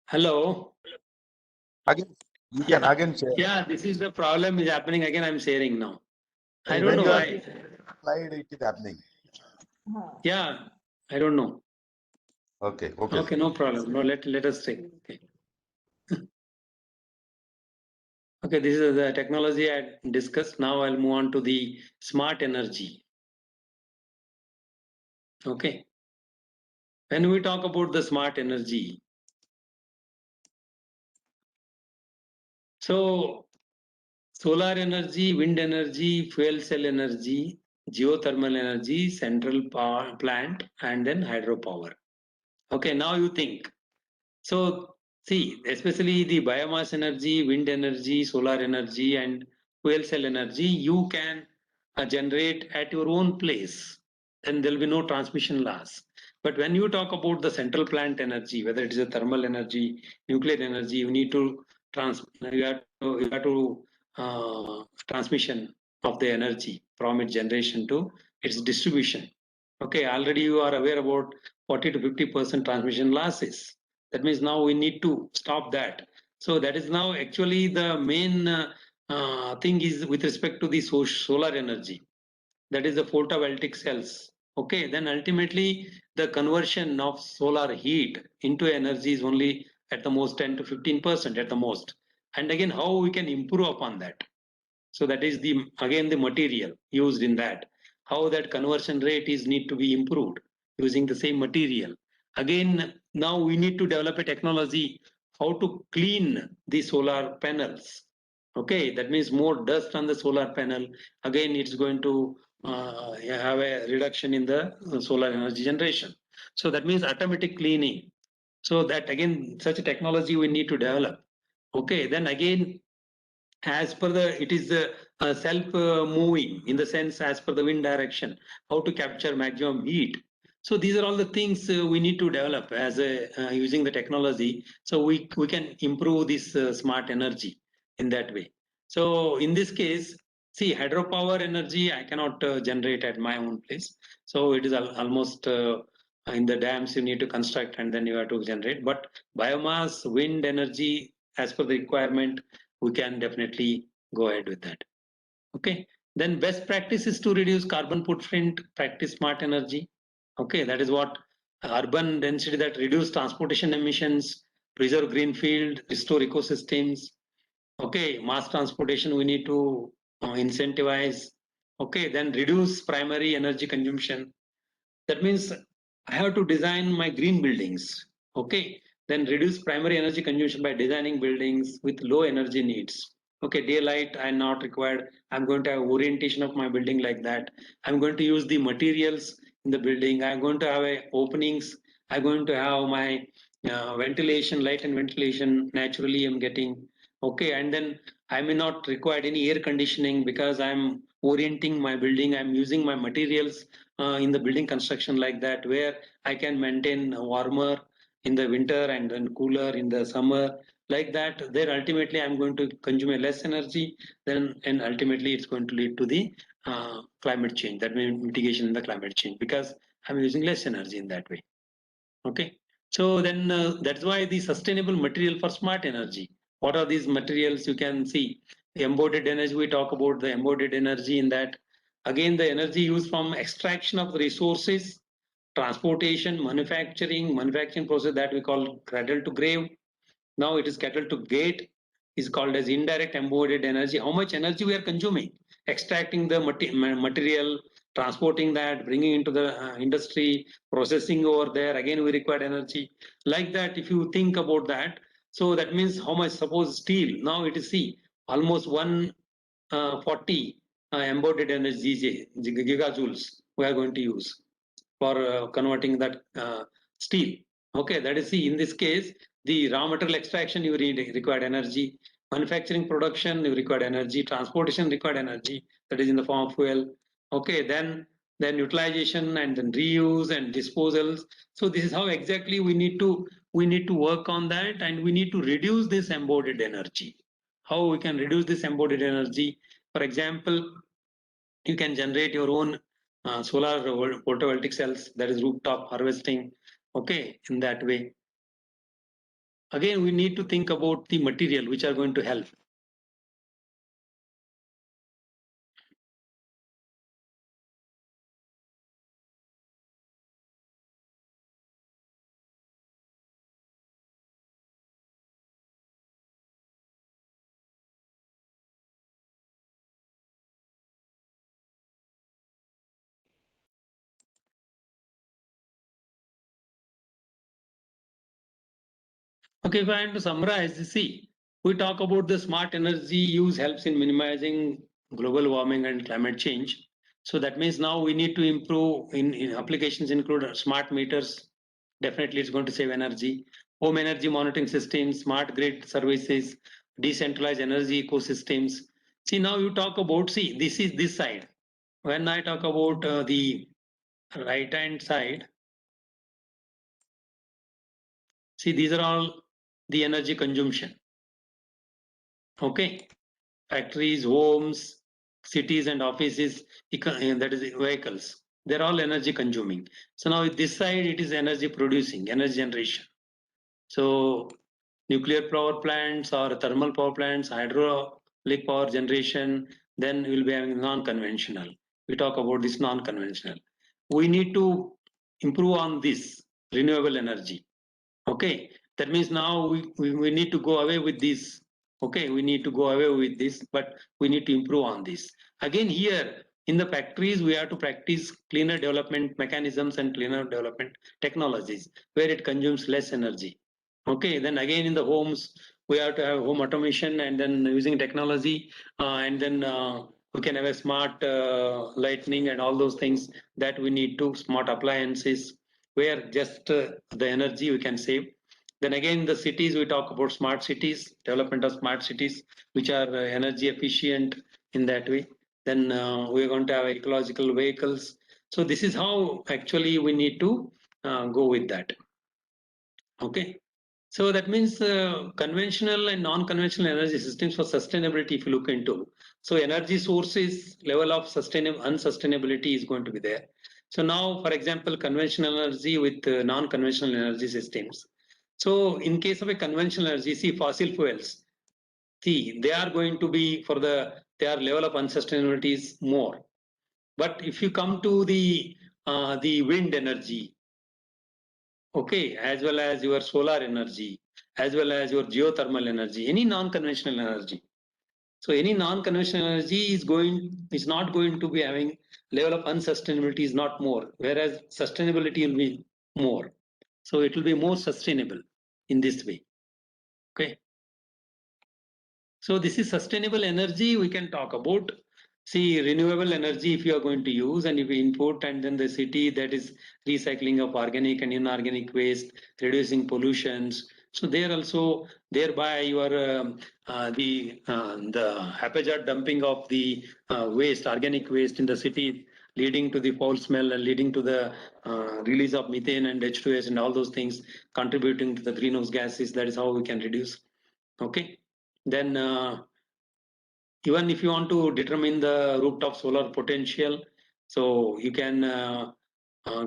Speaker 2: Hello.
Speaker 1: Again, you can
Speaker 2: Yeah.
Speaker 1: again share.
Speaker 2: Yeah, this is the problem is happening again. I'm sharing now. I don't
Speaker 1: When
Speaker 2: know
Speaker 1: you are
Speaker 2: why.
Speaker 1: slide, it is happening.
Speaker 2: Yeah, I don't know.
Speaker 1: Okay, okay.
Speaker 2: Okay, no problem. No, let us take. Okay. Okay, this is the technology I discussed. Now I'll move on to the smart energy. Okay. When we talk about the smart energy, so solar energy, wind energy, fuel cell energy, geothermal energy, central power plant, and then hydropower. Okay, now you think. So see, especially the biomass energy, wind energy, solar energy, and fuel cell energy, you can generate at your own place. Then there will be no transmission loss. But when you talk about the central plant energy, whether it is a thermal energy, nuclear energy, you need to transmission of the energy from its generation to its distribution. Okay, already you are aware about 40 to 50% transmission losses. That means now we need to stop that. So that is now actually the main thing is with respect to the solar energy. That is the photovoltaic cells. Okay, then ultimately the conversion of solar heat into energy is only at the most 10 to 15% at the most. And again, how we can improve upon that. So that is the again the material used in that. How that conversion rate is need to be improved using the same material. Again, now we need to develop a technology how to clean the solar panels. Okay, that means more dust on the solar panel. Again, it's going to have a reduction in the solar energy generation. So that means automatic cleaning. So that again, such a technology we need to develop. Okay, then again, as per the it is self moving in the sense as per the wind direction, how to capture maximum heat. So these are all the things we need to develop as a using the technology, so we can improve this smart energy in that way. So in this case, see, hydropower energy I cannot generate at my own place, so it is almost in the dams you need to construct and then you have to generate. But biomass, wind energy, as per the requirement, we can definitely go ahead with that. Okay. Then best practice is to reduce carbon footprint, practice smart energy. Okay, that is what urban density, that reduce transportation emissions, preserve green field, restore ecosystems. Okay, mass transportation we need to incentivize. Okay, then reduce primary energy consumption. That means I have to design my green buildings. Okay, then reduce primary energy consumption by designing buildings with low energy needs. Okay, daylight I not required. I'm going to have orientation of my building like that. I'm going to use the materials in the building. I'm going to have openings. I'm going to have my ventilation, light and ventilation naturally I'm getting. Okay, and then I may not require any air conditioning because I'm orienting my building. I'm using my materials in the building construction like that, where I can maintain warmer in the winter and then cooler in the summer. Like that, there ultimately I'm going to consume a less energy, then and ultimately it's going to lead to the climate change. That means mitigation in the climate change because I'm using less energy in that way. Okay, so then that's why the sustainable material for smart energy. What are these materials? You can see the embodied energy. We talk about the embodied energy in that. Again, the energy used from extraction of resources, transportation, manufacturing process that we call cradle to grave. Now it is cradle to gate is called as indirect embodied energy. How much energy we are consuming? Extracting the material, transporting that, bringing into the industry, processing over there, again we require energy. Like that, if you think about that, so that means how much, suppose steel, now it is, see, almost 140 embodied energy, gigajoules we are going to use for converting that steel. Okay, that is, see, in this case, the raw material extraction, you required energy, manufacturing production, you required energy, transportation required energy, that is in the form of fuel. Okay, then utilization and then reuse and disposals. So this is how exactly we need to work on that, and we need to reduce this embodied energy. How we can reduce this embodied energy? For example, you can generate your own solar photovoltaic cells, that is rooftop harvesting. Okay, in that way. Again, we need to think about the material which are going to help. Okay, if I am to summarize, see, we talk about the smart energy use helps in minimizing global warming and climate change. So that means now we need to improve in applications include smart meters. Definitely it's going to save energy. Home energy monitoring systems, smart grid services, decentralized energy ecosystems. See, now you talk about, see, this is this side. When I talk about the right hand side, see, these are all the energy consumption. Okay, factories, homes, cities and offices, that is vehicles, they're all energy consuming. So now this side, it is energy producing, energy generation. So nuclear power plants or thermal power plants, hydraulic power generation, then we'll be having non-conventional. We talk about this non-conventional. We need to improve on this renewable energy. Okay, that means now we need to go away with this. Okay, we need to go away with this, but we need to improve on this. Again, here in the factories, we have to practice cleaner development mechanisms and cleaner development technologies where it consumes less energy. Okay, then again in the homes, we have to have home automation and then using technology, and then we can have a smart lighting and all those things that we need to, smart appliances where just the energy we can save. Then again, the cities, we talk about smart cities, development of smart cities, which are energy efficient in that way. Then we're going to have ecological vehicles. So this is how actually we need to go with that. Okay. So that means conventional and non-conventional energy systems for sustainability, if you look into. So energy sources level of unsustainability is going to be there. So now, for example, conventional energy with non-conventional energy systems. So in case of a conventional energy, see fossil fuels, see they are going to be for their level of unsustainability is more. But if you come to the wind energy, okay, as well as your solar energy, as well as your geothermal energy, any non-conventional energy. So any non-conventional energy is not going to be having level of unsustainability is not more, whereas sustainability will be more. So it will be more sustainable in this way. Okay. So this is sustainable energy we can talk about. See, renewable energy if you are going to use and if you input, and then the city, that is recycling of organic and inorganic waste, reducing pollutions. So there also, thereby your the haphazard dumping of the waste, organic waste in the city, leading to the foul smell and leading to the release of methane and H2S and all those things, contributing to the greenhouse gases. That is how we can reduce. Okay. Then even if you want to determine the rooftop solar potential, so you can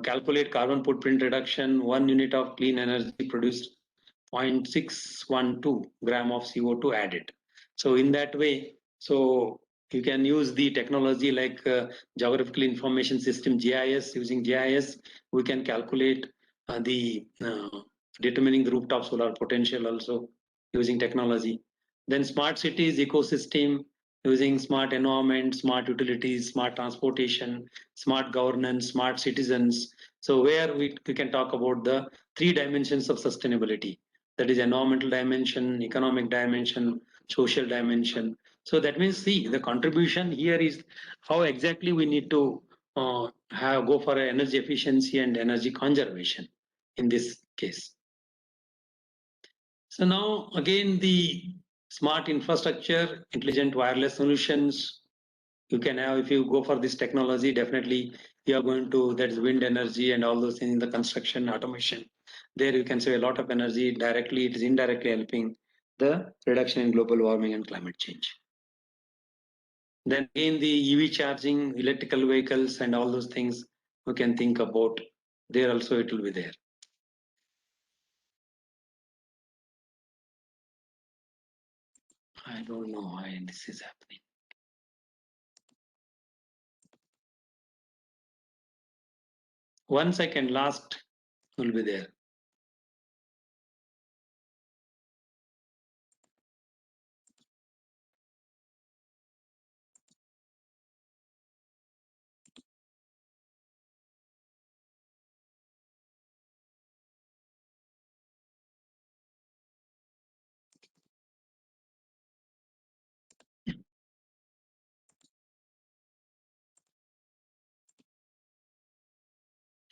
Speaker 2: calculate carbon footprint reduction. 1 unit of clean energy produced 0.612 gram of CO2 added. So in that way, so you can use the technology like geographical information system, GIS. Using GIS, we can calculate the determining the rooftop solar potential also using technology. Then smart cities ecosystem, using smart environment, smart utilities, smart transportation, smart governance, smart citizens. So where we can talk about the 3 dimensions of sustainability. That is environmental dimension, economic dimension, social dimension. So that means, see, the contribution here is how exactly we need to go for energy efficiency and energy conservation in this case. So now again, the smart infrastructure, intelligent wireless solutions, you can have, if you go for this technology, definitely you are going to, that's wind energy and all those things in the construction automation. There you can save a lot of energy directly, it is indirectly helping the reduction in global warming and climate change. Then again, the EV charging, electrical vehicles and all those things we can think about. There also it will be there. I don't know why this is happening. One second, last will be there.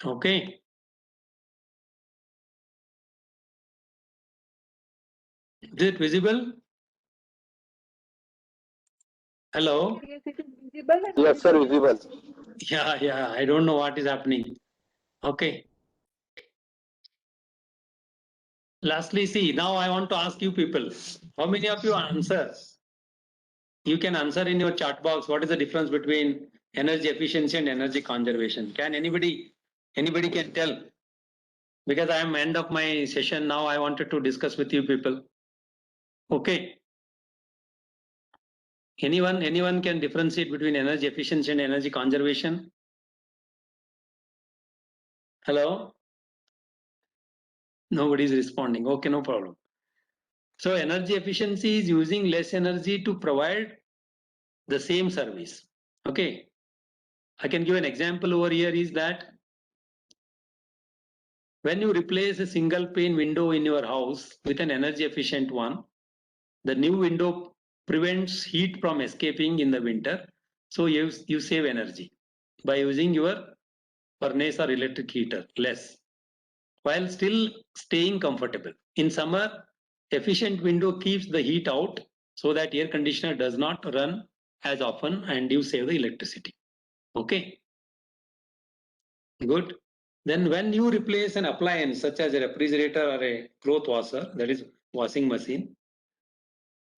Speaker 2: Okay. Is it visible? Hello?
Speaker 3: Yes, it is visible. And
Speaker 5: Yes, sir, visible.
Speaker 2: Yeah, I don't know what is happening. Okay. Lastly, see, now I want to ask you people, how many of you answer? You can answer in your chat box, what is the difference between energy efficiency and energy conservation? Can anybody can tell? Because I am end of my session now, I wanted to discuss with you people. Okay. Anyone can differentiate between energy efficiency and energy conservation? Hello? Nobody is responding. Okay, no problem. So energy efficiency is using less energy to provide the same service. Okay. I can give an example over here is that when you replace a single pane window in your house with an energy efficient one, the new window prevents heat from escaping in the winter. So you save energy by using your furnace or electric heater less, while still staying comfortable. In summer, efficient window keeps the heat out so that air conditioner does not run as often and you save the electricity. Okay. Good. Then when you replace an appliance such as a refrigerator or a cloth washer, that is washing machine,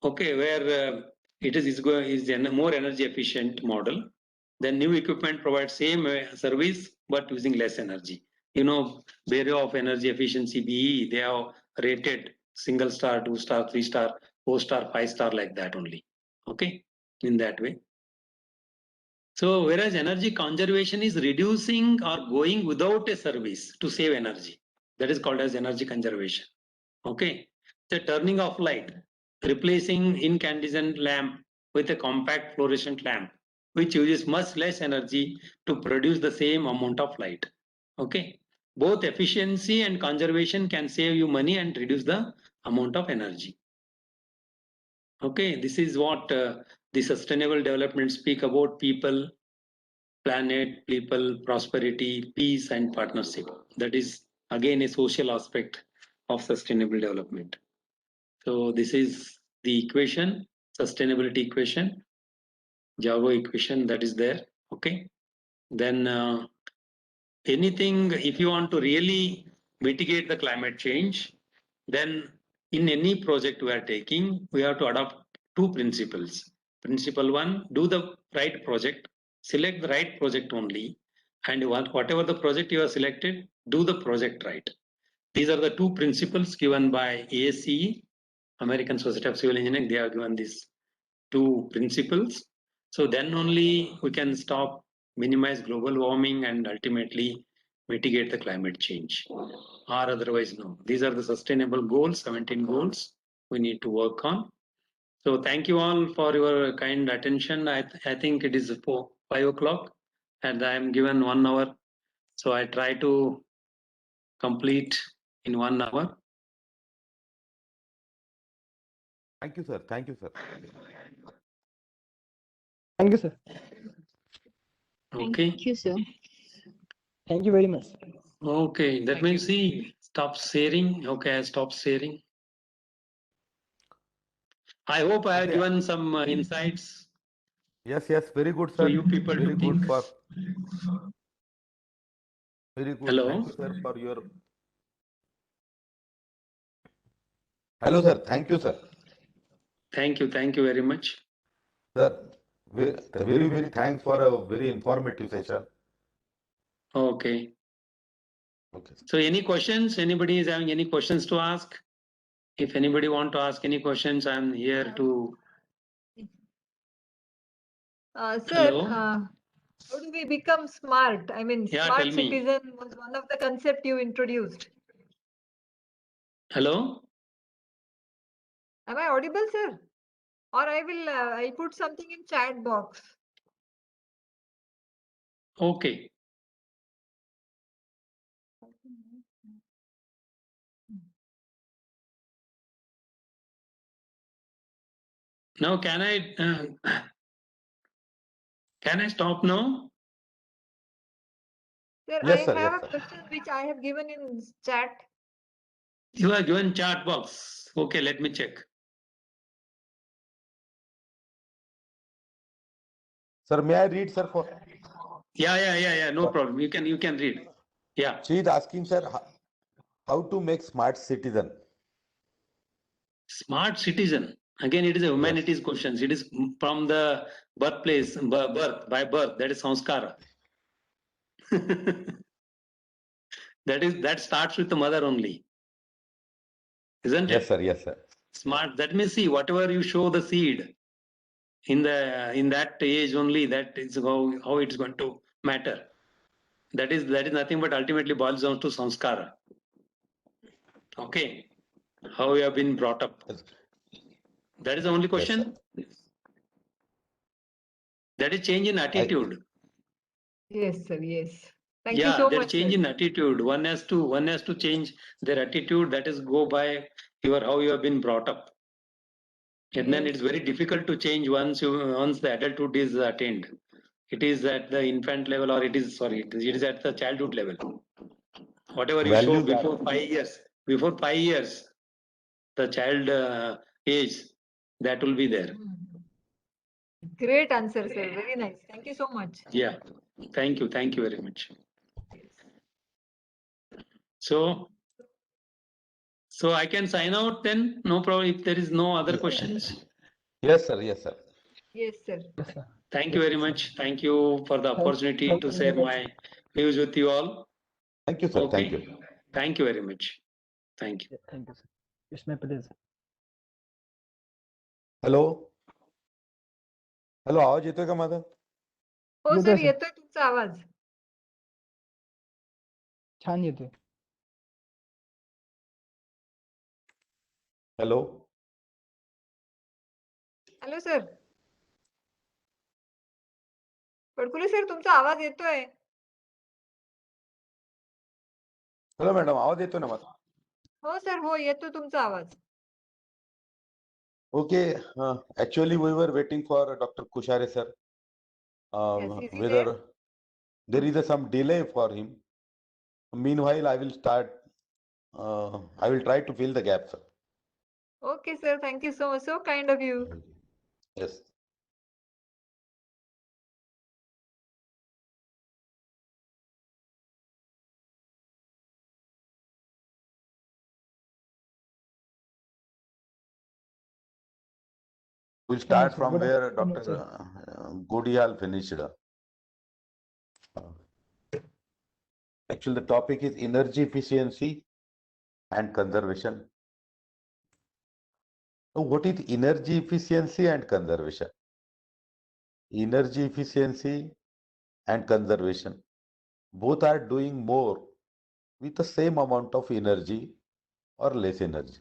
Speaker 2: okay, where it is a more energy efficient model, then new equipment provides same service but using less energy. You know, Bureau of Energy Efficiency BE, they have rated single star, 2-star, 3-star, 4-star, 5-star like that only. Okay, in that way. So whereas energy conservation is reducing or going without a service to save energy, that is called as energy conservation. Okay, the turning off light, replacing incandescent lamp with a compact fluorescent lamp, which uses much less energy to produce the same amount of light. Okay, both efficiency and conservation can save you money and reduce the amount of energy. Okay, this is what the sustainable development speak about: people, planet, people, prosperity, peace, and partnership. That is again a social aspect of sustainable development. So this is the equation, sustainability equation, Java equation that is there. Okay. Then anything, if you want to really mitigate the climate change, then in any project we are taking, we have to adopt 2 principles. Principle 1, do the right project, select the right project only, and whatever the project you have selected, do the project right. These are the 2 principles given by ASCE, American Society of Civil Engineering. They have given these 2 principles. So then only we can stop, minimize global warming and ultimately mitigate the climate change, or otherwise no. These are the sustainable goals, 17 goals we need to work on. So thank you all for your kind attention. I think it is 5 o'clock and I am given 1 hour. So I try to complete in 1 hour.
Speaker 1: Thank you, sir. Thank you, sir.
Speaker 5: Thank you, sir.
Speaker 2: Okay.
Speaker 6: Thank you, sir.
Speaker 5: Thank you very much.
Speaker 2: Okay. That means see, stop sharing. Okay, I stop sharing. I hope I have
Speaker 1: Okay.
Speaker 2: given some insights
Speaker 1: Yes, yes, very good,
Speaker 2: for
Speaker 1: sir.
Speaker 2: you people
Speaker 1: Very
Speaker 2: to
Speaker 1: good
Speaker 2: think.
Speaker 1: for very good.
Speaker 2: Hello.
Speaker 1: Thank you, sir, for your. Hello, sir. Thank you, sir.
Speaker 2: Thank you. Thank you very much.
Speaker 1: Sir, very, very thanks for a very informative session.
Speaker 2: Okay.
Speaker 1: Okay.
Speaker 2: So any questions? Anybody is having any questions to ask? If anybody want to ask any questions, I'm here to.
Speaker 3: Sir,
Speaker 2: Hello?
Speaker 3: how do we become smart? I mean,
Speaker 2: Yeah,
Speaker 3: smart
Speaker 2: tell me.
Speaker 3: citizen was one of the concept you introduced.
Speaker 2: Hello?
Speaker 3: Am I audible, sir? Or I'll put something in chat box.
Speaker 2: Okay. Now can I stop now?
Speaker 3: Sir,
Speaker 1: Yes,
Speaker 3: I
Speaker 1: sir.
Speaker 3: have
Speaker 1: Yes,
Speaker 3: a
Speaker 1: sir.
Speaker 3: question which I have given in chat.
Speaker 2: You are given chat box. Okay, let me check.
Speaker 1: Sir, may I read, sir? For
Speaker 2: Yeah. No
Speaker 1: Sir.
Speaker 2: problem. You can read. Yeah.
Speaker 1: she is asking, sir, how to make smart citizen.
Speaker 2: Smart citizen. Again, it is a humanities questions. It is from the birthplace, by birth. That is sanskara. That starts with the mother only, isn't
Speaker 1: Yes,
Speaker 2: it?
Speaker 1: sir. Yes, sir.
Speaker 2: Smart. That means see whatever you show the seed in that age only. That is how it's going to matter. That is nothing but ultimately boils down to sanskara. Okay, how you have been brought up.
Speaker 1: Yes.
Speaker 2: That is the only
Speaker 1: Yes,
Speaker 2: question. That is change in attitude.
Speaker 3: Yes, sir. Yes. Thank you
Speaker 2: Yeah,
Speaker 3: so
Speaker 2: that
Speaker 3: much,
Speaker 2: change
Speaker 3: sir.
Speaker 2: in attitude. One has to change their attitude. That is go by how you have been brought up. And then
Speaker 3: Yes.
Speaker 2: it's very difficult to change once the adulthood is attained. It is at the infant level, or it is at the childhood level. Whatever you show
Speaker 1: Values are.
Speaker 2: before 5 years, the child age, that will be there.
Speaker 3: Great answer, sir. Very nice. Thank you so much.
Speaker 2: Yeah, thank you very much. So I can sign out then, no problem, if there is no other questions.
Speaker 1: Yes, sir. Yes, sir.
Speaker 3: Yes, sir.
Speaker 5: Yes, sir.
Speaker 2: Thank you very much. Thank you for the opportunity
Speaker 5: thank
Speaker 2: to
Speaker 5: you
Speaker 2: share
Speaker 5: very
Speaker 2: my views with you all.
Speaker 1: Thank you, sir.
Speaker 2: Okay.
Speaker 1: Thank you.
Speaker 2: Thank you very much. Thank you.
Speaker 5: Thank you, sir. It's my pleasure.
Speaker 1: Hello hello आवाज येतोय का माझा
Speaker 3: हो
Speaker 5: येतोय,
Speaker 3: sir
Speaker 5: sir.
Speaker 3: येतोय तुमचा आवाज.
Speaker 5: छान येतोय.
Speaker 1: Hello
Speaker 3: hello sir. Padkule sir तुमचा आवाज येतोय.
Speaker 1: हॅलो मॅडम आवाज येतोय ना माझा
Speaker 3: हो सर हो येतो तुमचा आवाज.
Speaker 1: Okay, actually we were waiting for Dr. Kushare sir.
Speaker 3: Yes, is he
Speaker 1: Whether
Speaker 3: there?
Speaker 1: there is some delay for him. Meanwhile, I will start. I will try to fill the gap, sir.
Speaker 3: Okay sir, thank you so much. So kind of you.
Speaker 1: Yes. We'll start
Speaker 5: sir.
Speaker 1: from
Speaker 5: Good
Speaker 1: where
Speaker 5: afternoon,
Speaker 1: Dr.
Speaker 5: sir.
Speaker 1: Godial finished. Actually, the topic is energy efficiency and conservation. So, what is energy efficiency and conservation? Energy efficiency and conservation both are doing more with the same amount of energy or less energy.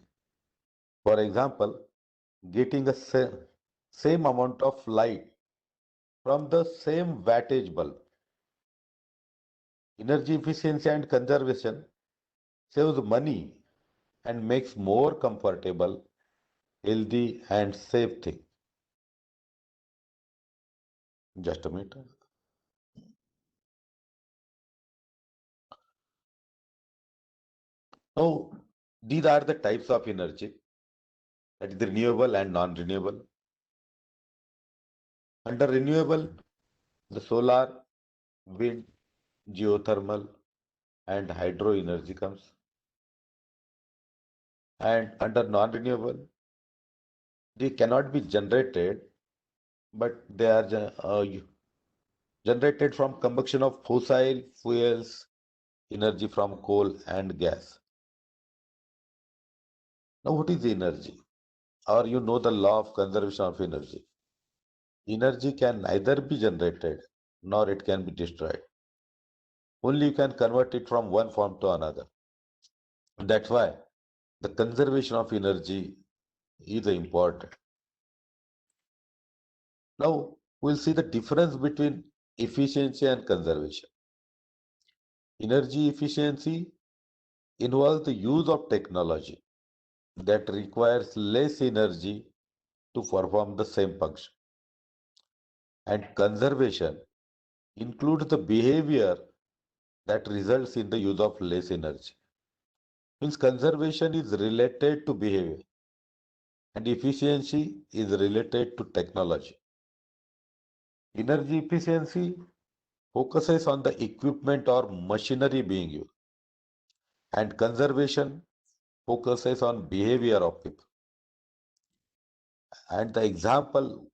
Speaker 1: For example, getting a same amount of light from the same wattage bulb. Energy efficiency and conservation saves money and makes more comfortable, healthy and safe thing. Just a minute. Now, these are the types of energy, that is renewable and non-renewable. Under renewable, the solar, wind, geothermal and hydro energy comes. And under non-renewable, they cannot be generated, but they are generated from combustion of fossil fuels, energy from coal and gas. Now, what is energy? Or you know the law of conservation of energy. Energy can neither be generated nor it can be destroyed. Only you can convert it from one form to another. That's why the conservation of energy is important. Now, we'll see the difference between efficiency and conservation. Energy efficiency involves the use of technology that requires less energy to perform the same function. And conservation includes the behavior that results in the use of less energy. Means conservation is related to behavior and efficiency is related to technology. Energy efficiency focuses on the equipment or machinery being used, and conservation focuses on behavior of people. And the example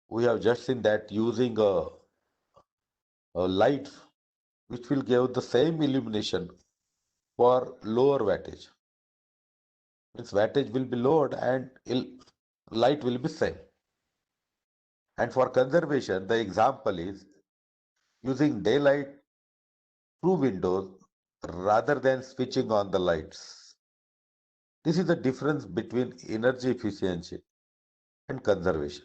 Speaker 1: we have just seen, that using a light which will give the same illumination for lower wattage. Means wattage will be lowered and light will be same. And for conservation, the example is using daylight through windows rather than switching on the lights. This is the difference between energy efficiency and conservation.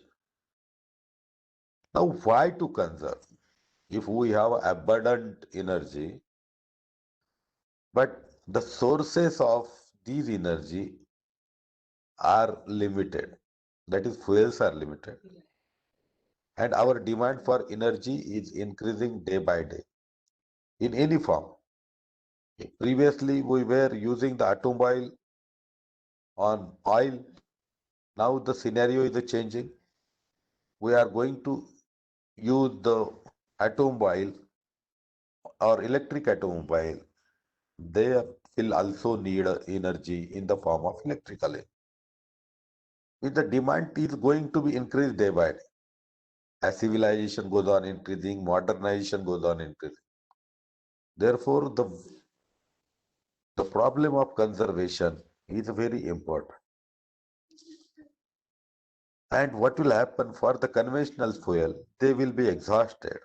Speaker 1: Now, why to conserve? If we have abundant energy, but the sources of these energy are limited, that is, fuels are limited, and our demand for energy is increasing day by day in any form. Previously, we were using the automobile on oil. Now the scenario is changing. We are going to use the automobile or electric automobile. They will also need energy in the form of electrical energy. If the demand is going to be increased day by day, as civilization goes on increasing, modernization goes on increasing. Therefore, the problem of conservation is very important. And what will happen for the conventional fuel? They will be exhausted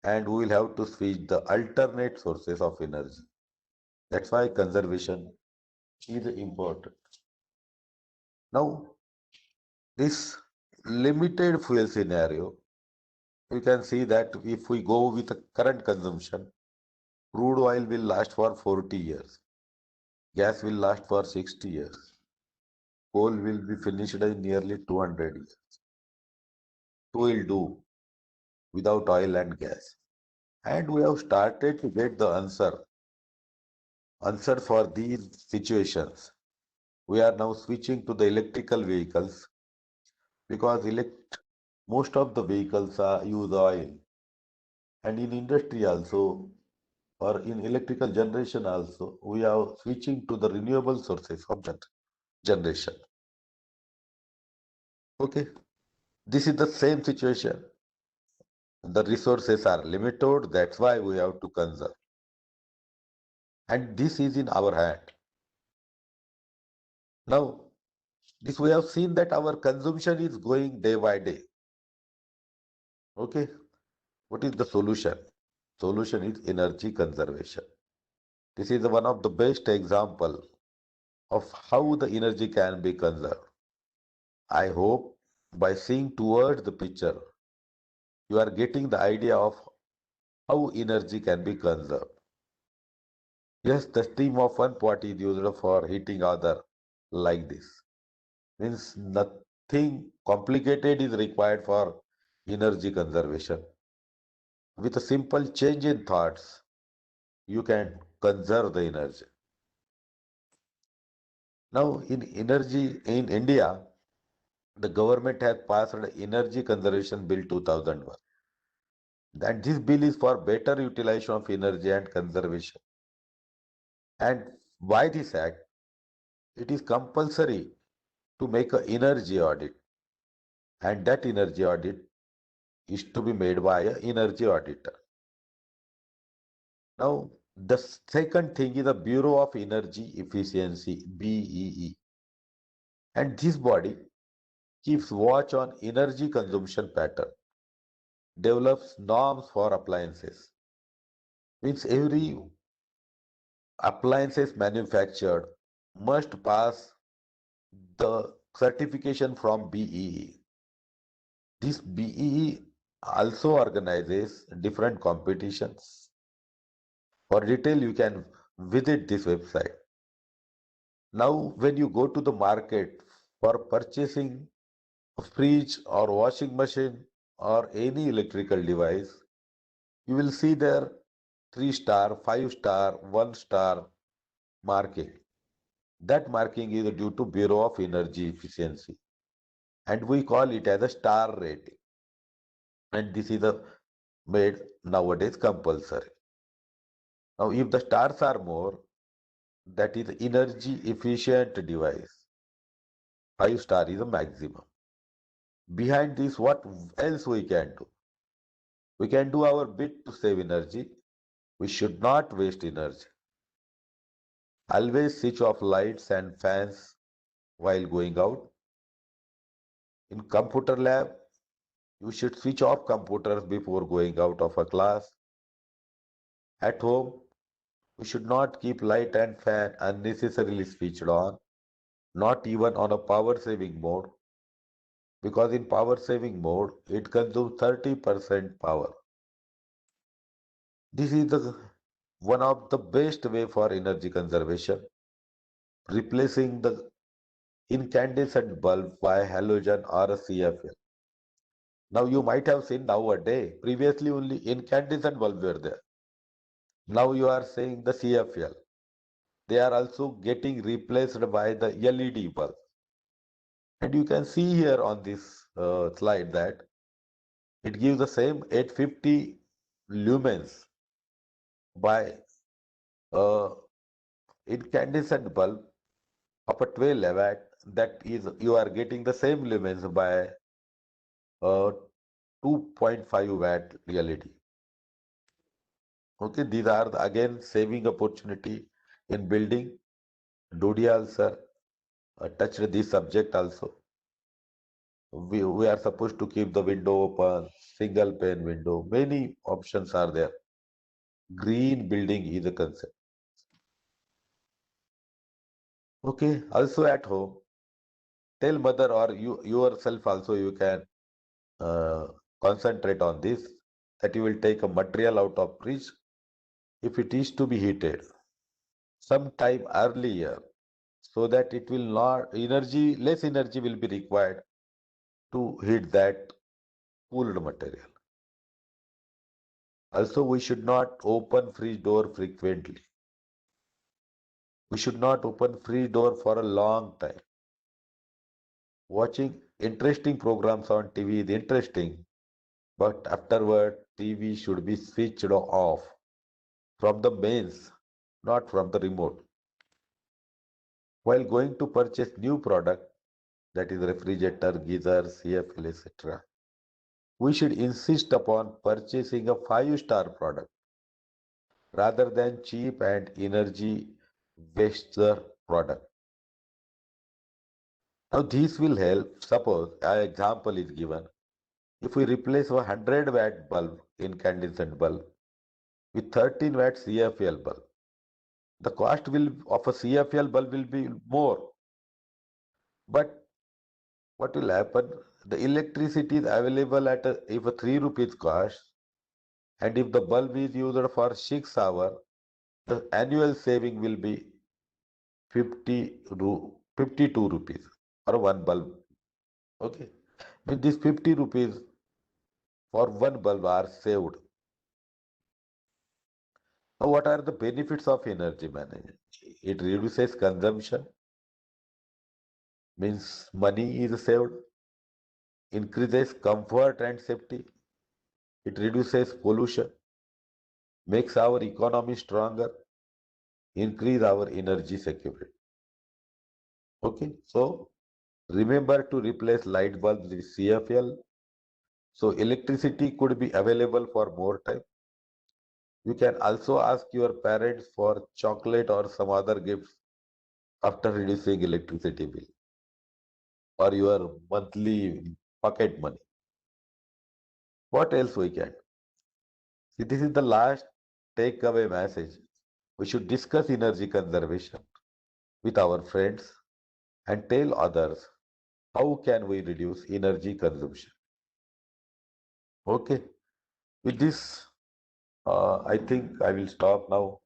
Speaker 1: and we will have to switch the alternate sources of energy. That's why conservation is important. Now, this limited fuel scenario, we can see that if we go with the current consumption, crude oil will last for 40 years, gas will last for 60 years, coal will be finished in nearly 200 years. We will do without oil and gas. And we have started to get the answer for these situations. We are now switching to the electrical vehicles because most of the vehicles use oil, and in industry also, or in electrical generation also, we are switching to the renewable sources of generation. Okay, this is the same situation. The resources are limited, that's why we have to conserve. And this is in our hand. Now, this we have seen that our consumption is going day by day. Okay, what is the solution? Solution is energy conservation. This is one of the best example of how the energy can be conserved. I hope by seeing towards the picture, you are getting the idea of how energy can be conserved. Yes, the steam of one pot is used for heating other like this. Means nothing complicated is required for energy conservation. With a simple change in thoughts, you can conserve the energy. Now, in energy in India, the government has passed Energy Conservation Bill 2001. And this bill is for better utilization of energy and conservation. And by this act, it is compulsory to make an energy audit. And that energy audit is to be made by an energy auditor. Now, the second thing is the Bureau of Energy Efficiency, BEE. And this body keeps watch on energy consumption pattern, develops norms for appliances. Means every appliances manufactured must pass the certification from BEE. This BEE also organizes different competitions. For detail, you can visit this website. Now, when you go to the market for purchasing a fridge or washing machine or any electrical device, you will see there 3-star, 5-star, 1-star marking. That marking is due to Bureau of Energy Efficiency, and we call it as a star rating. And this is made nowadays compulsory. Now, if the stars are more, that is energy efficient device. 5-star is the maximum. Behind this, what else we can do? We can do our bit to save energy. We should not waste energy. Always switch off lights and fans while going out. In computer lab, you should switch off computers before going out of a class. At home, we should not keep light and fan unnecessarily switched on, not even on a power saving mode, because in power saving mode, it consumes 30% power. This is one of the best way for energy conservation, replacing the incandescent bulb by halogen or a CFL. Now you might have seen nowadays, previously only incandescent bulb were there. Now you are saying the CFL. They are also getting replaced by the LED bulb. And you can see here on this slide that it gives the same 850 lumens by incandescent bulb of a 12 watt. That is, you are getting the same lumens by 2.5 watt LED. Okay, these are again saving opportunity in building. Dodial sir touched this subject also. We are supposed to keep the window open, single pane window. Many options are there. Green building is a concept. Okay, also at home, tell mother or you yourself also you can concentrate on this, that you will take a material out of fridge if it is to be heated sometime earlier, so that it will not less energy will be required to heat that cooled material. Also, we should not open fridge door frequently. We should not open fridge door for a long time. Watching interesting programs on TV is interesting, but afterward, TV should be switched off from the mains, not from the remote. While going to purchase new product, that is refrigerator, geyser, CFL, etc., we should insist upon purchasing a 5-star product rather than cheap and energy waster product. Now this will help. Suppose an example is given. If we replace a 100-watt bulb, incandescent bulb, with 13-watt CFL bulb, the cost of a CFL bulb will be more. But what will happen? The electricity is available at if a 3 rupees cost, and if the bulb is used for 6 hours, the annual saving will be 52 rupees for one bulb. Okay. With this 50 rupees for one bulb are saved. Now, what are the benefits of energy management? It reduces consumption, means money is saved, increases comfort and safety, it reduces pollution, makes our economy stronger, increase our energy security. Okay, so remember to replace light bulbs with CFL. So electricity could be available for more time. You can also ask your parents for chocolate or some other gifts after reducing electricity bill or your monthly pocket money. What else we can? See, this is the last takeaway message. We should discuss energy conservation with our friends and tell others how can we reduce energy consumption. Okay, with this, I think I will stop now.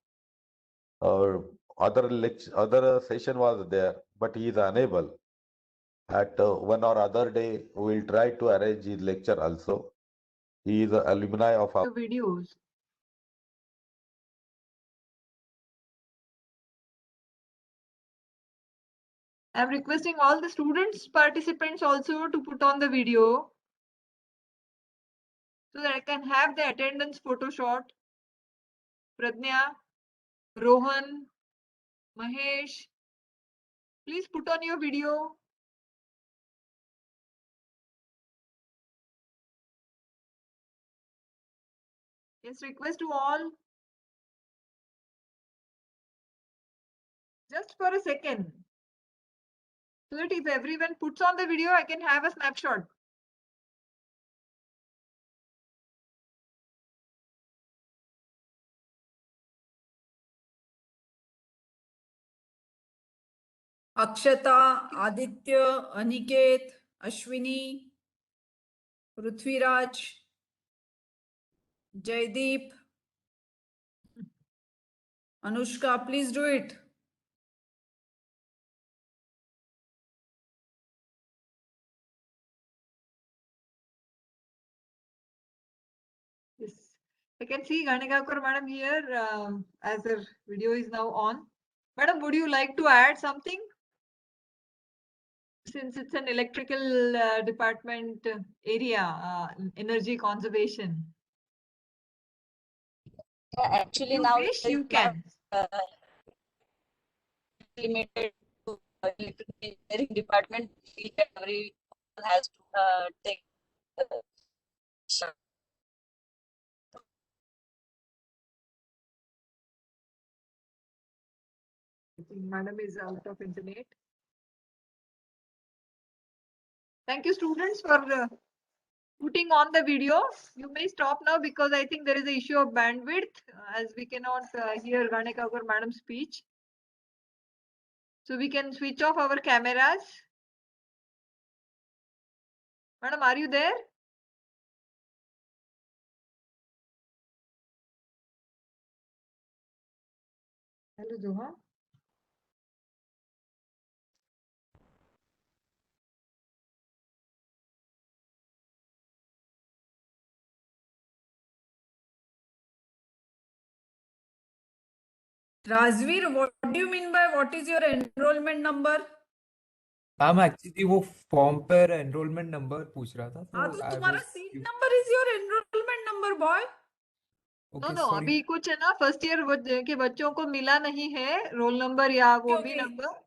Speaker 1: Our other session was there, but he is unable. At one or other day, we will try to arrange his lecture also. He is an alumni of our.
Speaker 3: The videos. I'm requesting all the students, participants also to put on the video so that I can have the attendance photo shot. Pradnya, Rohan, Mahesh, please put on your video. Yes, request to all. Just for a second. So that if everyone puts on the video, I can have a snapshot.
Speaker 4: Akshata, Aditya, Aniket, Ashwini, Prithviraj, Jaideep, Anushka, please do it.
Speaker 3: Yes. I can see Ganegakar madam here as her video is now on. Madam, would you like to add something? Since it's an electrical department area, energy conservation.
Speaker 6: Actually,
Speaker 3: You
Speaker 6: now
Speaker 3: wish
Speaker 6: it is
Speaker 3: you
Speaker 6: not
Speaker 3: can.
Speaker 6: limited to electrical engineering department. Each and everyone has to take.
Speaker 3: I think madam is out of internet. Thank you, students, for putting on the video. You may stop now because I think there is an issue of bandwidth as we cannot hear Ganekakar madam's speech. So we can switch off our cameras. Madam, are you there? Hello, Zoha.
Speaker 4: Razveer, what do you mean by what is your enrollment number?
Speaker 7: Ma'am actually वो form पर enrolment number पूछ रहा था
Speaker 4: हाँ
Speaker 7: तो
Speaker 4: तो
Speaker 7: I
Speaker 4: तुम्हारा seat number is your enrolment number boy.
Speaker 3: No no अभी कुछ है ना फर्स्ट ईयर के बच्चों को मिला नहीं है रोल नंबर या वो भी
Speaker 4: Okay.
Speaker 3: नंबर.